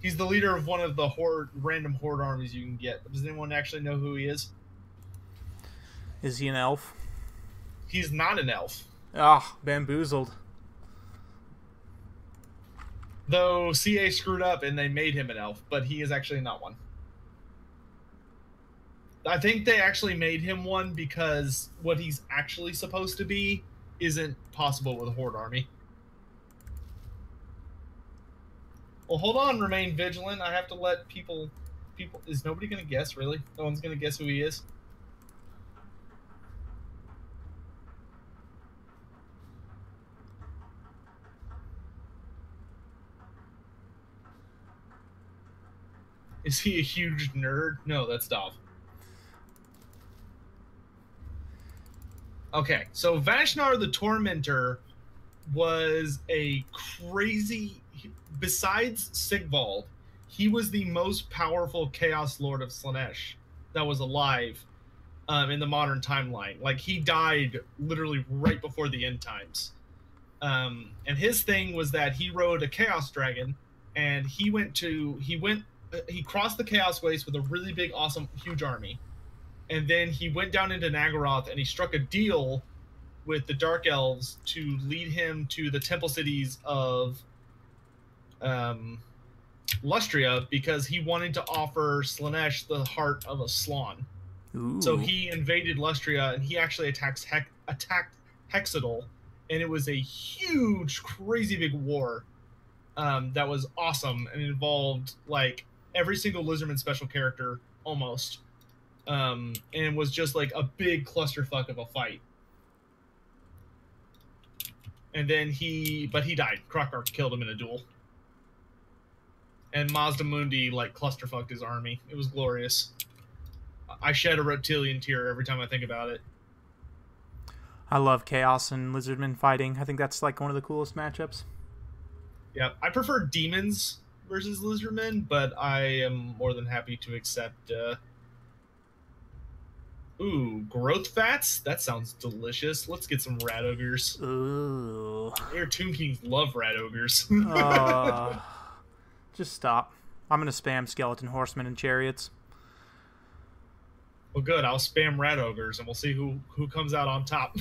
He's the leader of one of the random horde armies you can get. But does anyone actually know who he is? Is he an elf? He's not an elf. Ah, bamboozled. Though CA screwed up and they made him an elf, but he is actually not one. I think they actually made him one because what he's actually supposed to be isn't possible with a horde army. Well, hold on, remain vigilant. I have to let people... Is nobody going to guess, really? No one's going to guess who he is? Is he a huge nerd? No, that's Dov. Okay, so Vashnar the Tormentor was a crazy... Besides Sigvald, he was the most powerful Chaos Lord of Slaanesh that was alive in the modern timeline. Like, he died literally right before the end times. And his thing was that he rode a Chaos Dragon, and he crossed the Chaos Waste with a really big, awesome, huge army. And then he went down into Nagaroth, and he struck a deal with the Dark Elves to lead him to the temple cities of Lustria, because he wanted to offer Slaanesh the heart of a Slann. Ooh. So he invaded Lustria, and he actually attacked Hexadol, and it was a huge, crazy big war that was awesome, and it involved like every single Lizardman special character almost, and was just like a big clusterfuck of a fight. And then he died. Krokar killed him in a duel. And Mazda Mundi, like, clusterfucked his army. It was glorious. I shed a reptilian tear every time I think about it. I love Chaos and Lizardmen fighting. I think that's, like, one of the coolest matchups. Yeah, I prefer demons versus Lizardmen, but I am more than happy to accept... Ooh, growth fats? That sounds delicious. Let's get some rat ogres. Ooh. Air Tomb Kings love rat ogres. Just stop. I'm going to spam skeleton horsemen and chariots. Well, good. I'll spam rat ogres, and we'll see who comes out on top.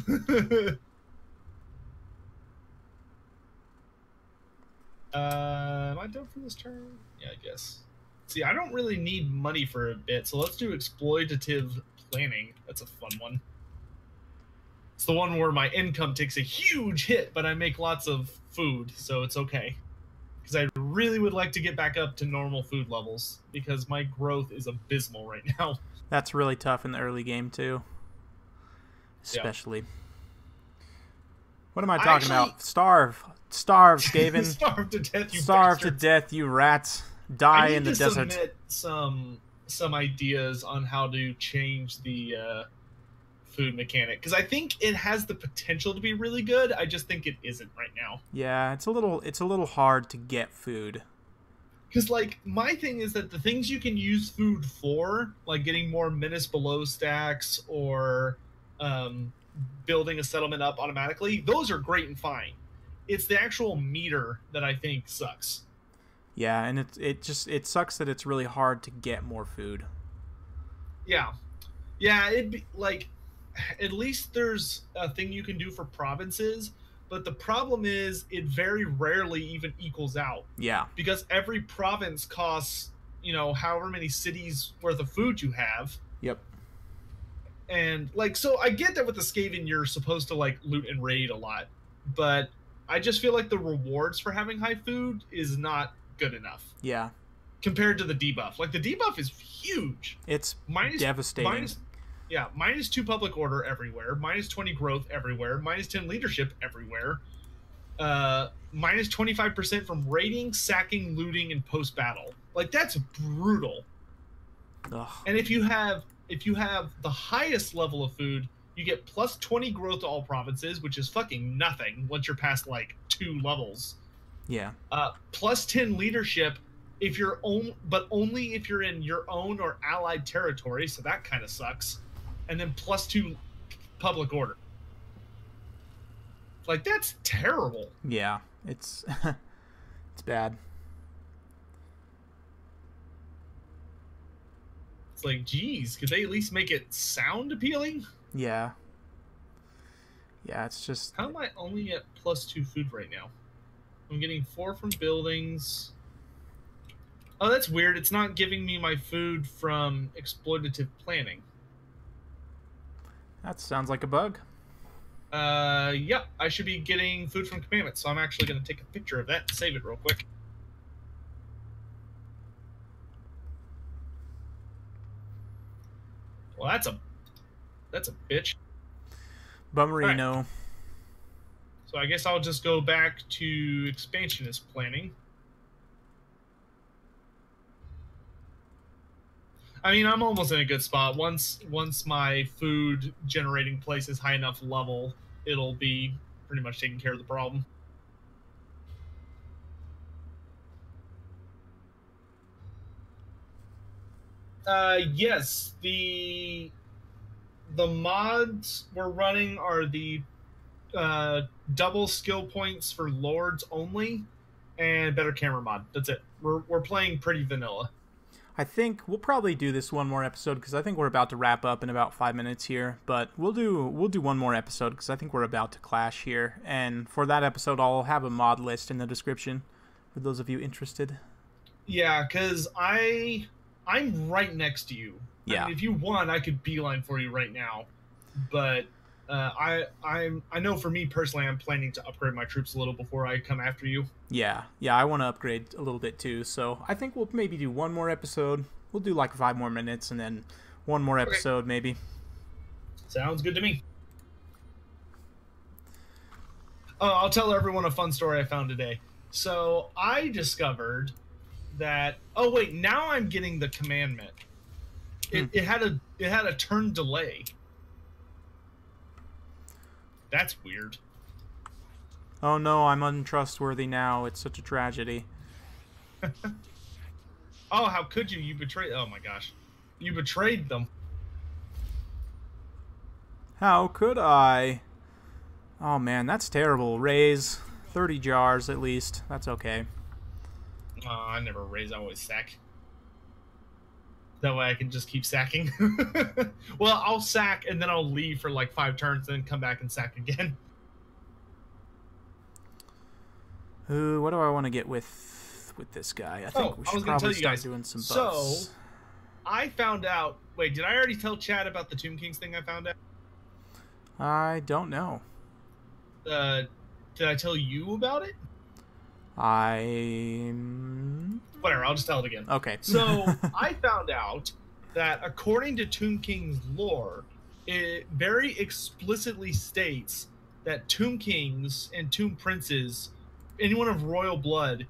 Am I done for this turn? Yeah, I guess. See, I don't really need money for a bit, so let's do exploitative planning. That's a fun one. It's the one where my income takes a huge hit, but I make lots of food, so it's okay. Because I really would like to get back up to normal food levels, because my growth is abysmal right now. That's really tough in the early game, too. Especially. Yeah. What am I talking about? Starve. Starve, Skaven. Starve to death, you Starve bastards. to death, you rats. Die in the desert. I need to submit some ideas on how to change the food mechanic, because I think it has the potential to be really good. I just think it isn't right now. Yeah, it's a little hard to get food. Because, like, my thing is that the things you can use food for, like getting more menace below stacks or building a settlement up automatically, those are great and fine. It's the actual meter that I think sucks. Yeah, and it sucks that it's really hard to get more food. Yeah. Yeah, it'd be like, at least there's a thing you can do for provinces, but the problem is it very rarely even equals out. Yeah. Because every province costs, however many cities worth of food you have. Yep. And, like, so I get that with the Skaven you're supposed to, like, loot and raid a lot, but I just feel like the rewards for having high food is not good enough. Yeah. Compared to the debuff. Like, the debuff is huge. It's devastating. -2 public order everywhere, -20 growth everywhere, -10 leadership everywhere, -25% from raiding, sacking, looting, and post-battle. Like, that's brutal. Ugh. And if you have the highest level of food, you get +20 growth to all provinces, which is fucking nothing once you're past, like, 2 levels. Yeah. +10 leadership but only if you're in your own or allied territory, so that kind of sucks. And then +2 public order. Like, that's terrible. Yeah, it's it's bad. It's like, geez, could they at least make it sound appealing? Yeah. Yeah, it's just... How am I only at +2 food right now? I'm getting 4 from buildings. Oh, that's weird. It's not giving me my food from exploitative planning. That sounds like a bug. Yeah, I should be getting food from commandments, so I'm actually going to take a picture of that and save it real quick. Well, that's a bitch. Bummerino. Right. So I guess I'll just go back to expansionist planning. I mean, I'm almost in a good spot. Once my food generating place is high enough level, it'll be pretty much taking care of the problem. Yes, the mods we're running are the double skill points for lords only, and better camera mod. That's it. We're playing pretty vanilla. I think we'll probably do this one more episode because I think we're about to wrap up in about 5 minutes here. But we'll do one more episode because I think we're about to clash here. And for that episode, I'll have a mod list in the description for those of you interested. Yeah, because I'm right next to you. Yeah. I mean, if you want, I could beeline for you right now. But I know for me personally, I'm planning to upgrade my troops a little before I come after you. Yeah, I want to upgrade a little bit too. So I think we'll maybe do one more episode. We'll do like 5 more minutes and then one more episode maybe. Sounds good to me. Oh, I'll tell everyone a fun story I found today. So I discovered that. Oh wait, now I'm getting the commandment. It had a turn delay. That's weird. Oh no, I'm untrustworthy now. It's such a tragedy. Oh, how could you? You betrayed... Oh my gosh. You betrayed them. How could I? Oh man, that's terrible. Raise 30 jars at least. That's okay. Oh, I never raise, I always sack. That way I can just keep sacking. Well, I'll sack and then I'll leave for like 5 turns and then come back and sack again. Ooh, what do I want to get with this guy? I think we should probably start doing some buffs. So, I found out... Wait, did I already tell Chad about the Tomb Kings thing I found out? I don't know. Did I tell you about it? Whatever, I'll just tell it again. Okay. So, I found out that according to Tomb King's lore, it very explicitly states that Tomb Kings and Tomb Princes, anyone of royal blood,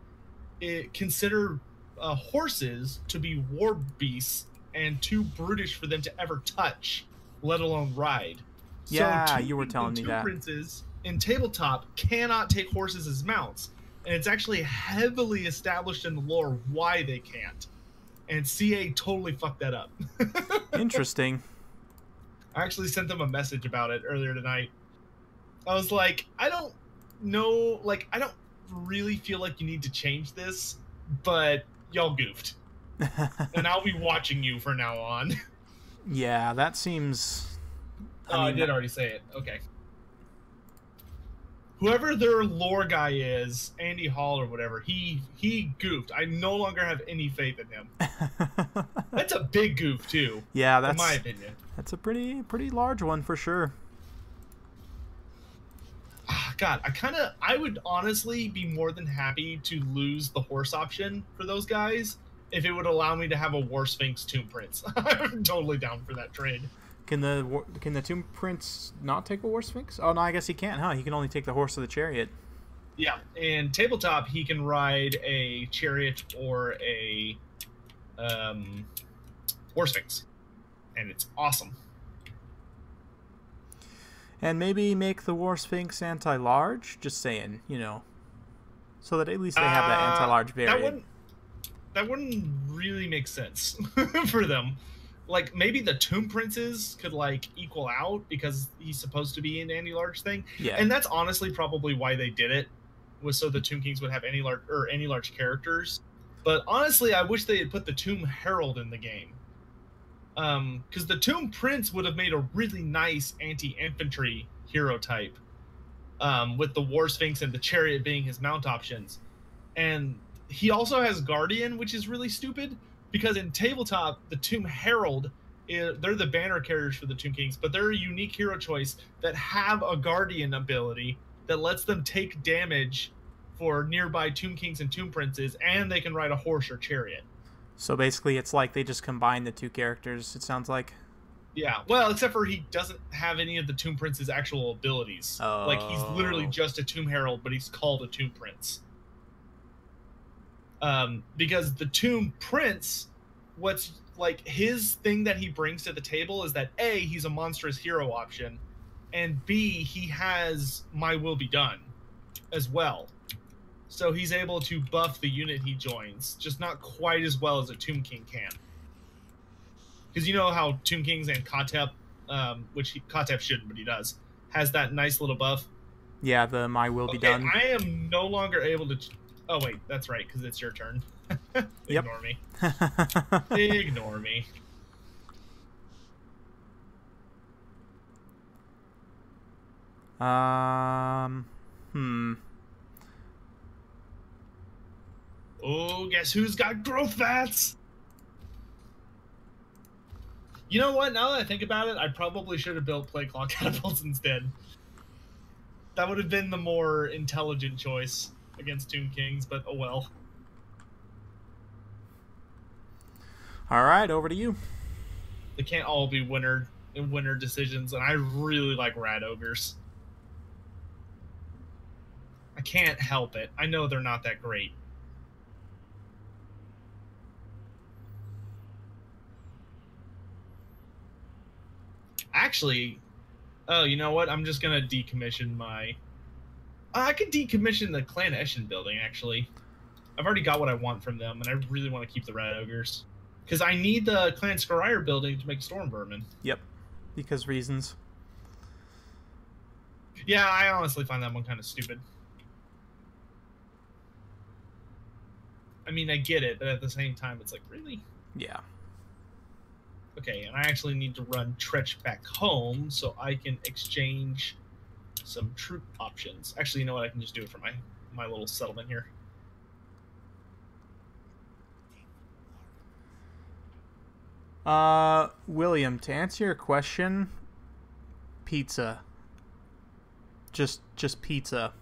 consider horses to be war beasts and too brutish for them to ever touch, let alone ride. Yeah, so you were telling me that. Tomb Princes in tabletop cannot take horses as mounts. And it's actually heavily established in the lore why they can't. And CA totally fucked that up. Interesting. I actually sent them a message about it earlier tonight. I was like, I don't know, like, I don't really feel like you need to change this, but y'all goofed. And I'll be watching you from now on. Yeah, that seems... I did already say it. Okay. Whoever their lore guy is, Andy Hall or whatever, he goofed. I no longer have any faith in him. That's a big goof too. Yeah, that's in my opinion. That's a pretty large one for sure. God, I would honestly be more than happy to lose the horse option for those guys if it would allow me to have a War Sphinx Tomb Prince. I'm totally down for that trade. Can the Tomb Prince not take a War Sphinx? Oh no, I guess he can't, huh? He can only take the horse of the chariot. Yeah, in tabletop he can ride a chariot or a War Sphinx, and it's awesome. And maybe make the War Sphinx anti-large. Just saying, so that at least they have that anti-large variant. That wouldn't really make sense for them. like maybe the Tomb Princes could like equal out because he's supposed to be an anti-large thing. Yeah. And that's honestly probably why they did it, was so the Tomb Kings would have anti-large characters. But honestly, I wish they had put the Tomb Herald in the game. Because the Tomb Prince would have made a really nice anti-infantry hero type, with the War Sphinx and the Chariot being his mount options. And he also has Guardian, which is really stupid, because in tabletop, the Tomb Herald, they're the banner carriers for the Tomb Kings, but they're a unique hero choice that have a Guardian ability that lets them take damage for nearby Tomb Kings and Tomb Princes, and they can ride a horse or chariot. So basically, it's like they just combine the two characters, it sounds like. Yeah, well, except for he doesn't have any of the Tomb Prince's actual abilities. Oh. Like, he's literally just a Tomb Herald, but he's called a Tomb Prince. Because the Tomb Prince, what's like his thing that he brings to the table is that A, he's a monstrous hero option, and B, he has My Will Be Done as well. So he's able to buff the unit he joins, just not quite as well as a Tomb King can. Because you know how Tomb Kings and Kotep, which Kotep shouldn't, but he does, has that nice little buff. Yeah, the My Will Be Done. I am no longer able to... Oh, wait, that's right, because it's your turn. Ignore me. Ignore me. Oh, guess who's got growth vats? You know what? Now that I think about it, I probably should have built play claw catapults instead. That would have been the more intelligent choice against Tomb Kings, but oh well. All right, over to you. They can't all be winner decisions, and I really like Rat Ogres. I can't help it. I know they're not that great. Actually, oh, you know what? I'm just gonna decommission my... I could decommission the Clan Eshin building, actually. I've already got what I want from them, and I really want to keep the Rat Ogres. Because I need the Clan Scarier building to make Storm Vermin. Yep, because reasons. Yeah, I honestly find that one kind of stupid. I mean, I get it, but at the same time, it's like, really? Yeah. Okay, and I actually need to run Tretch back home so I can exchange some troop options. Actually, you know what? I can just do it for my little settlement here. William, to answer your question, pizza. Just pizza.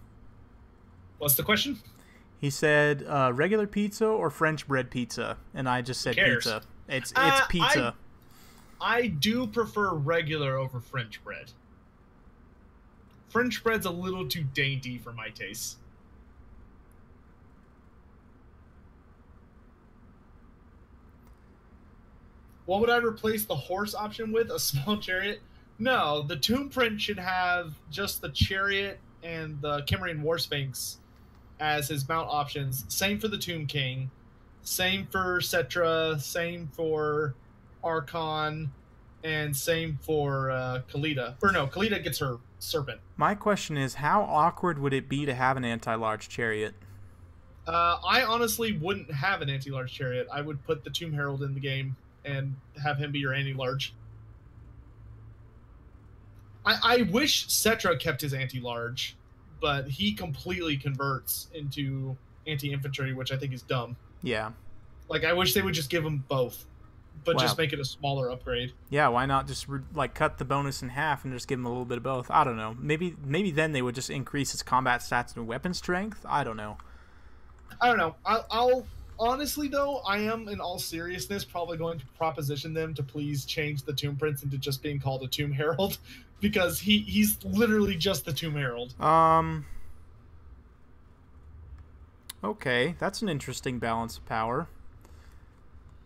What's the question? He said regular pizza or French bread pizza, and I just said pizza. It's pizza. I do prefer regular over French bread. French bread's a little too dainty for my taste. What would I replace the horse option with? A small chariot? No, the Tomb Prince should have just the chariot and the Cimmerian War Sphinx as his mount options. Same for the Tomb King. Same for Cetra. Same for Archon. And same for Khalida. Or no, Khalida gets her serpent. My question is, how awkward would it be to have an anti-large chariot? I honestly wouldn't have an anti-large chariot. I would put the Tomb Herald in the game and have him be your anti-large. I wish Cetra kept his anti-large, but he completely converts into anti-infantry, which I think is dumb. Yeah. Like, I wish they would just give him both, but just make it a smaller upgrade. Yeah, why not just like cut the bonus in half and just give him a little bit of both? I don't know. Maybe then they would just increase his combat stats and weapon strength. I don't know. I'll honestly, though, I am, in all seriousness, probably going to proposition them to please change the Tomb Prince into just being called a Tomb Herald, because he's literally just the Tomb Herald. Okay, that's an interesting balance of power.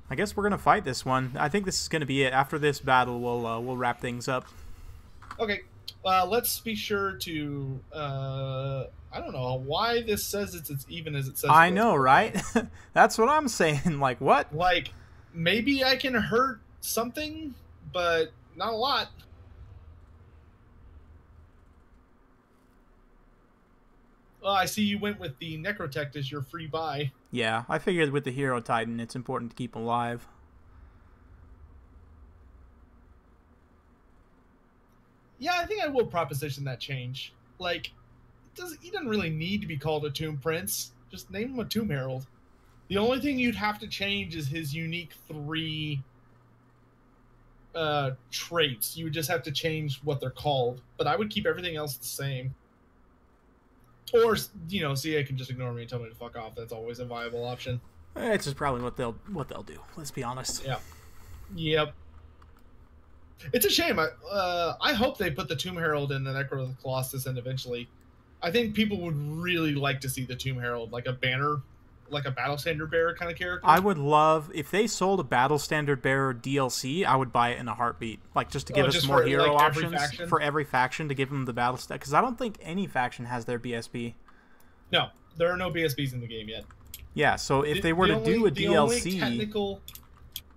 I guess we're gonna fight this one. I think this is gonna be it. After this battle, we'll wrap things up. Okay, let's be sure to. I don't know why this says it's as even as it says. I know, right? That's what I'm saying. Like, what? Like, maybe I can hurt something, but not a lot. Well, I see you went with the Necrotect as your free buy. Yeah, I figured with the Hero Titan, it's important to keep him alive. Yeah, I think I will proposition that change. Like, he doesn't really need to be called a Tomb Prince. Just name him a Tomb Herald. The only thing you'd have to change is his unique 3 traits. You would just have to change what they're called. But I would keep everything else the same. Or, you know, CA can just ignore me and tell me to fuck off. That's always a viable option. It's just probably what they'll do. Let's be honest. Yeah. Yep. It's a shame. I hope they put the Tomb Herald in the Necro of the Colossus, and eventually, I think people would really like to see the Tomb Herald, like a banner, like a Battle Standard Bearer kind of character. I would love if they sold a Battle Standard Bearer DLC. I would buy it in a heartbeat, like just to give us more hero options for every faction to give them the battle stack. Because I don't think any faction has their BSB. No, there are no BSBs in the game yet. Yeah, so if they were to do a DLC,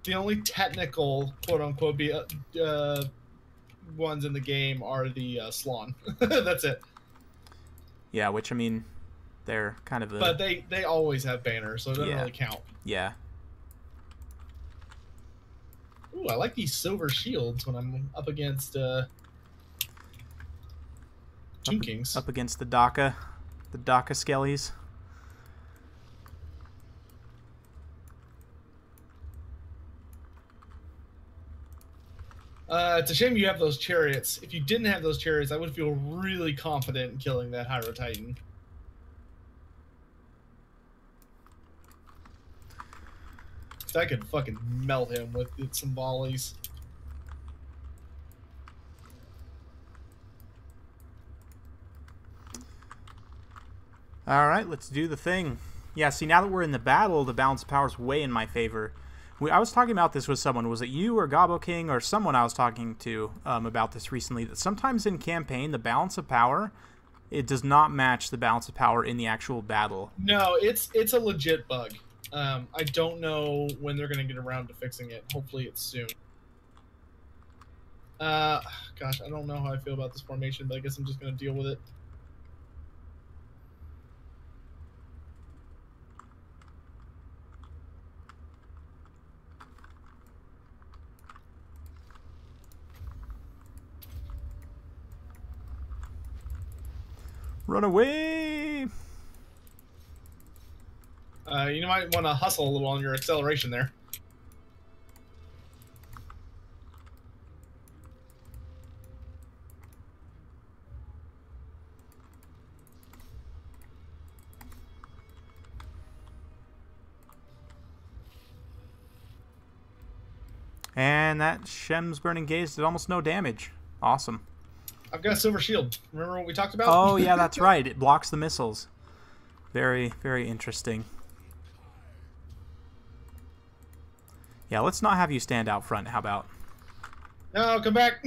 the only technical quote unquote ones in the game are the Slaawn. That's it. Yeah, which I mean, they're kind of but they always have banners, so it doesn't really count. Yeah. Ooh, I like these silver shields when I'm up against Tomb Kings. Up against the Daka skellies. It's a shame you have those chariots. If you didn't have those chariots, I would feel really confident in killing that Hydro Titan. I could fucking melt him with some volleys. Alright, let's do the thing. Yeah, see, now that we're in the battle, the balance of power is way in my favor. I was talking about this with someone. Was it you or Gobbo King or someone I was talking to about this recently? That sometimes in campaign, the balance of power, it does not match the balance of power in the actual battle. No, it's a legit bug. I don't know when they're going to get around to fixing it. Hopefully it's soon. Gosh, I don't know how I feel about this formation, but I guess I'm just going to deal with it. Run away! You might want to hustle a little on your acceleration there. And that Shem's Burning Gaze did almost no damage. Awesome. I've got a silver shield. Remember what we talked about? Oh, yeah, that's right. It blocks the missiles. Very, very interesting. Yeah, let's not have you stand out front. How about? No, come back.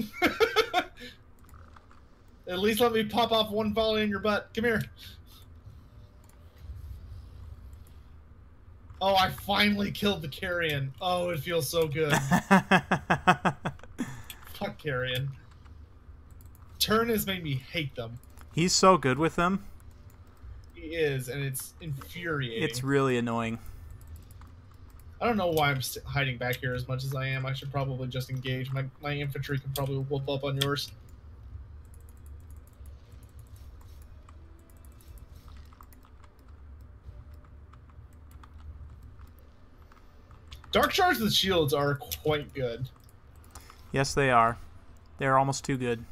At least let me pop off one volley in your butt. Come here. Oh, I finally killed the Carrion. Oh, it feels so good. Fuck Carrion. Turn has made me hate them. He's so good with them. He is, and it's infuriating. It's really annoying. I don't know why I'm hiding back here as much as I am. I should probably just engage. My infantry can probably whoop up on yours. Dark Shards and Shields are quite good. Yes, they are. They're almost too good.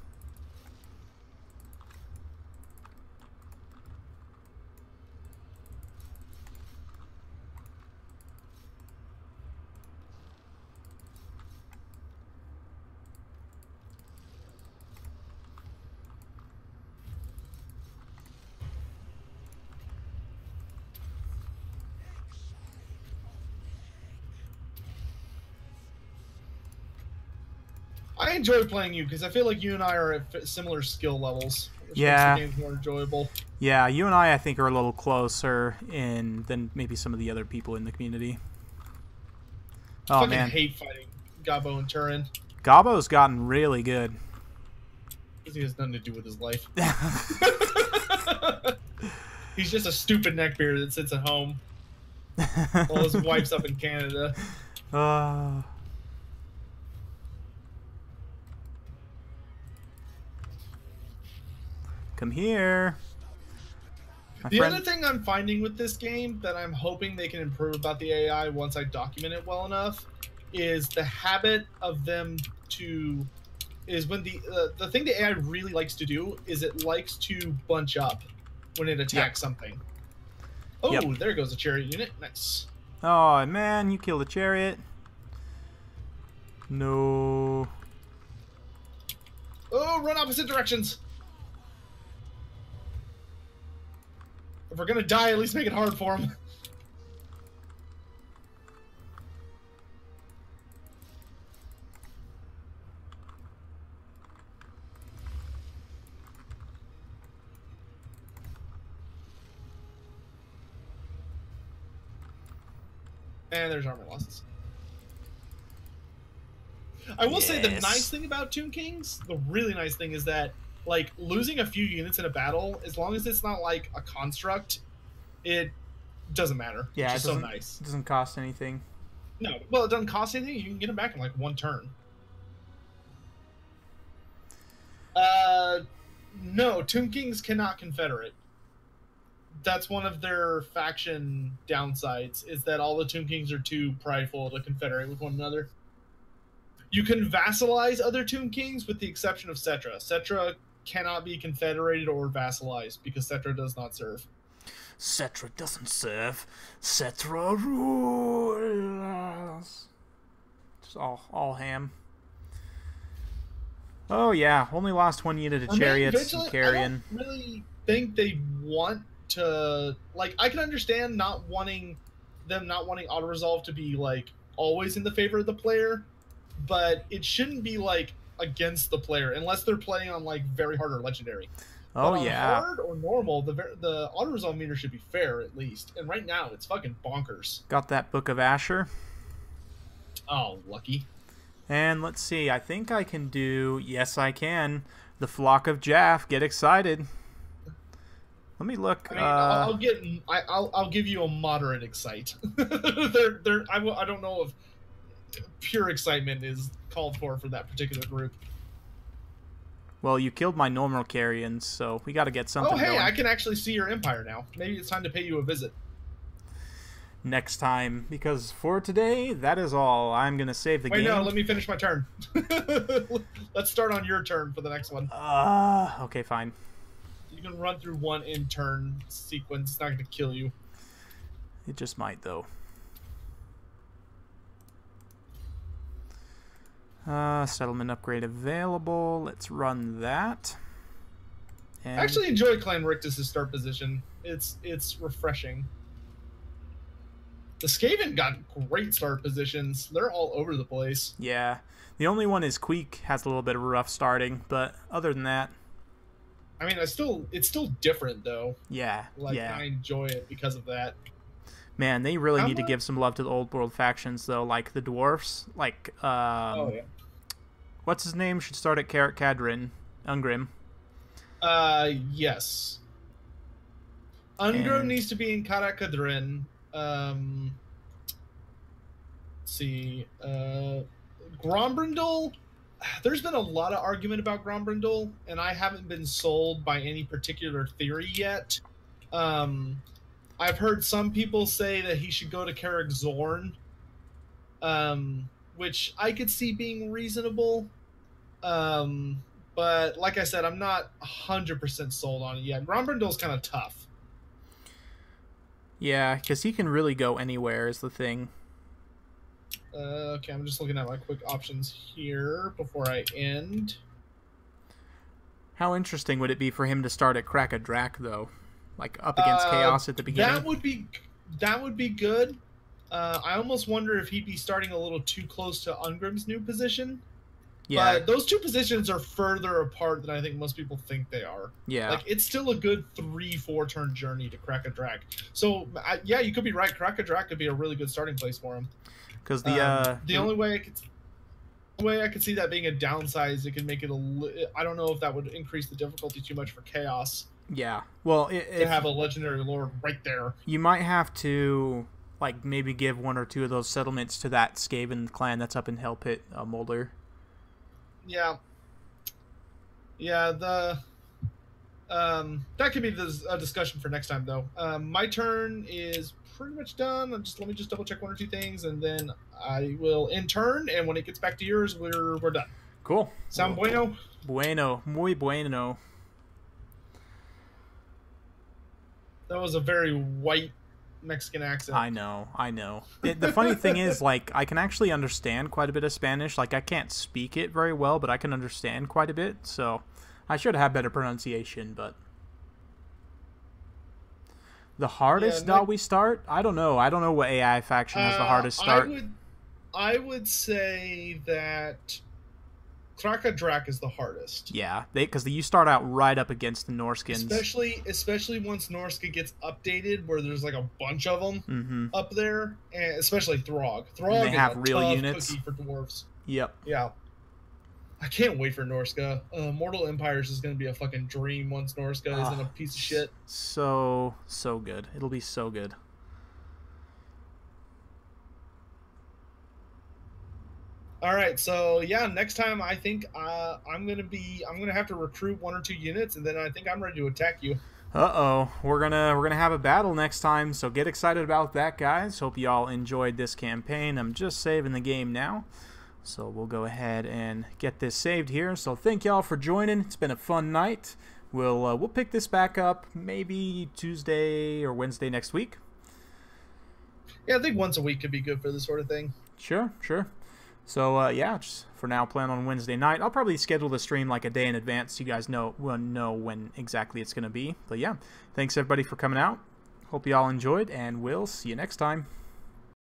I enjoy playing you because I feel like you and I are at similar skill levels. Which Yeah. makes the game's more enjoyable. Yeah, you and I think, are a little closer than maybe some of the other people in the community. Oh, I fucking man. hate fighting Gabo and Turin. Gabbo's gotten really good. Because he has nothing to do with his life. He's just a stupid neckbeard that sits at home while his wife's up in Canada. Come here. The other thing I'm finding with this game that I'm hoping they can improve about the AI once I document it well enough is the habit of them to... is when the thing the AI really likes to do is it likes to bunch up when it attacks something. Oh, there goes a chariot unit. Nice. Oh, man, you killed a chariot. No. Oh, run opposite directions. If we're gonna die, at least make it hard for him. And there's armor losses. I will say the nice thing about Tomb Kings, the really nice thing is that, like, losing a few units in a battle, as long as it's not like a construct, it doesn't matter. Yeah, it's so nice. It doesn't cost anything. No, well, it doesn't cost anything. You can get them back in like one turn. No, Tomb Kings cannot confederate. That's one of their faction downsides, is that all the Tomb Kings are too prideful to confederate with one another. You can vassalize other Tomb Kings with the exception of Cetra. Cetra cannot be confederated or vassalized because Cetra does not serve. Cetra doesn't serve. Cetra rules. Just all ham. Oh yeah, only lost one unit of chariots and carrion. I don't really think they want to, like, I can understand not wanting auto resolve to be like always in the favor of the player, but it shouldn't be like against the player unless they're playing on like very hard or legendary. Oh but yeah, on hard or normal, the auto resolve meter should be fair at least. And right now it's fucking bonkers. Got that Book of Asher. Oh, lucky. And let's see, I think I can do, yes I can, the Flock of Jaff. Get excited. Let me look. I mean, I'll give you a moderate excite. I don't know if pure excitement is called for that particular group. Well, you killed my normal carrions, so we got to get something going. going. I can actually see your empire now. Maybe it's time to pay you a visit. Next time, because for today, that is all. I'm going to save the game. Wait, no, let me finish my turn. Let's start on your turn for the next one. Okay, fine. You can run through one in-turn sequence. It's not going to kill you. It just might, though. Settlement upgrade available. Let's run that. And... I actually enjoy Clan Rictus' start position. It's refreshing. The Skaven got great start positions. They're all over the place. Yeah. The only one is Queek has a little bit of a rough starting, but other than that... I mean, it's still different, though. Yeah, like, I enjoy it because of that. Man, they really need to give some love to the old world factions, though, like the dwarfs. Like, oh, yeah. What's his name? Should start at Carrot Cadrin. Ungrim. Yes. Ungrim needs to be in Carrot Cadrin. Let's see. Grombrindal, there's been a lot of argument about Grombrindal, and I haven't been sold by any particular theory yet. I've heard some people say that he should go to Carrick Zorn, which I could see being reasonable. But like I said, I'm not 100% sold on it yet. Grombrindal's kind of tough. Yeah, because he can really go anywhere is the thing. Okay, I'm just looking at my quick options here before I end. How interesting would it be for him to start at Crack-a-Drac, though? Like, up against Chaos at the beginning? That would be good. I almost wonder if he'd be starting a little too close to Ungrim's new position. Yeah. But those two positions are further apart than I think most people think they are. Yeah. Like, it's still a good 3-4 turn journey to Crack-a-Drac. So, yeah, you could be right. Crack-a-Drac could be a really good starting place for him. Because the only way I could... way I could see that being a downside is it could make it I don't know if that would increase the difficulty too much for chaos. Yeah. Well, to have a legendary lord right there. You might have to, like, maybe give one or two of those settlements to that Skaven clan that's up in Hell Pit, Molder. Yeah. Yeah, that could be a discussion for next time, though. My turn is pretty much done. Let me just double check one or two things, and then I will end turn. And when it gets back to yours, we're done. Cool. Sound bueno? Bueno, muy bueno. That was a very white Mexican accent. I know. The funny thing is, like, I can actually understand quite a bit of Spanish. Like, I can't speak it very well, but I can understand quite a bit. So, I should have better pronunciation, but... The hardest we start? I don't know. I don't know what AI faction has the hardest start. I would say that Krakadrak is the hardest. Yeah, because you start out right up against the Norskins. Especially once Norska gets updated, where there's like a bunch of them up there, and especially Throg. Throg is a real units for dwarves. Yep. Yeah. I can't wait for Norska. Mortal Empires is going to be a fucking dream once Norska isn't a piece of shit. So good. It'll be so good. All right, so yeah, next time I think I'm gonna have to recruit one or two units, and then I think I'm ready to attack you. We're gonna have a battle next time, so get excited about that, guys. Hope you all enjoyed this campaign. I'm just saving the game now, so we'll go ahead and get this saved here. So thank y'all for joining. It's been a fun night. We'll pick this back up maybe Tuesday or Wednesday next week. Yeah, I think once a week could be good for this sort of thing. Sure. So, yeah, just for now, plan on Wednesday night. I'll probably schedule the stream like a day in advance so you guys know when exactly it's going to be. But, yeah, thanks, everybody, for coming out. Hope you all enjoyed, and we'll see you next time.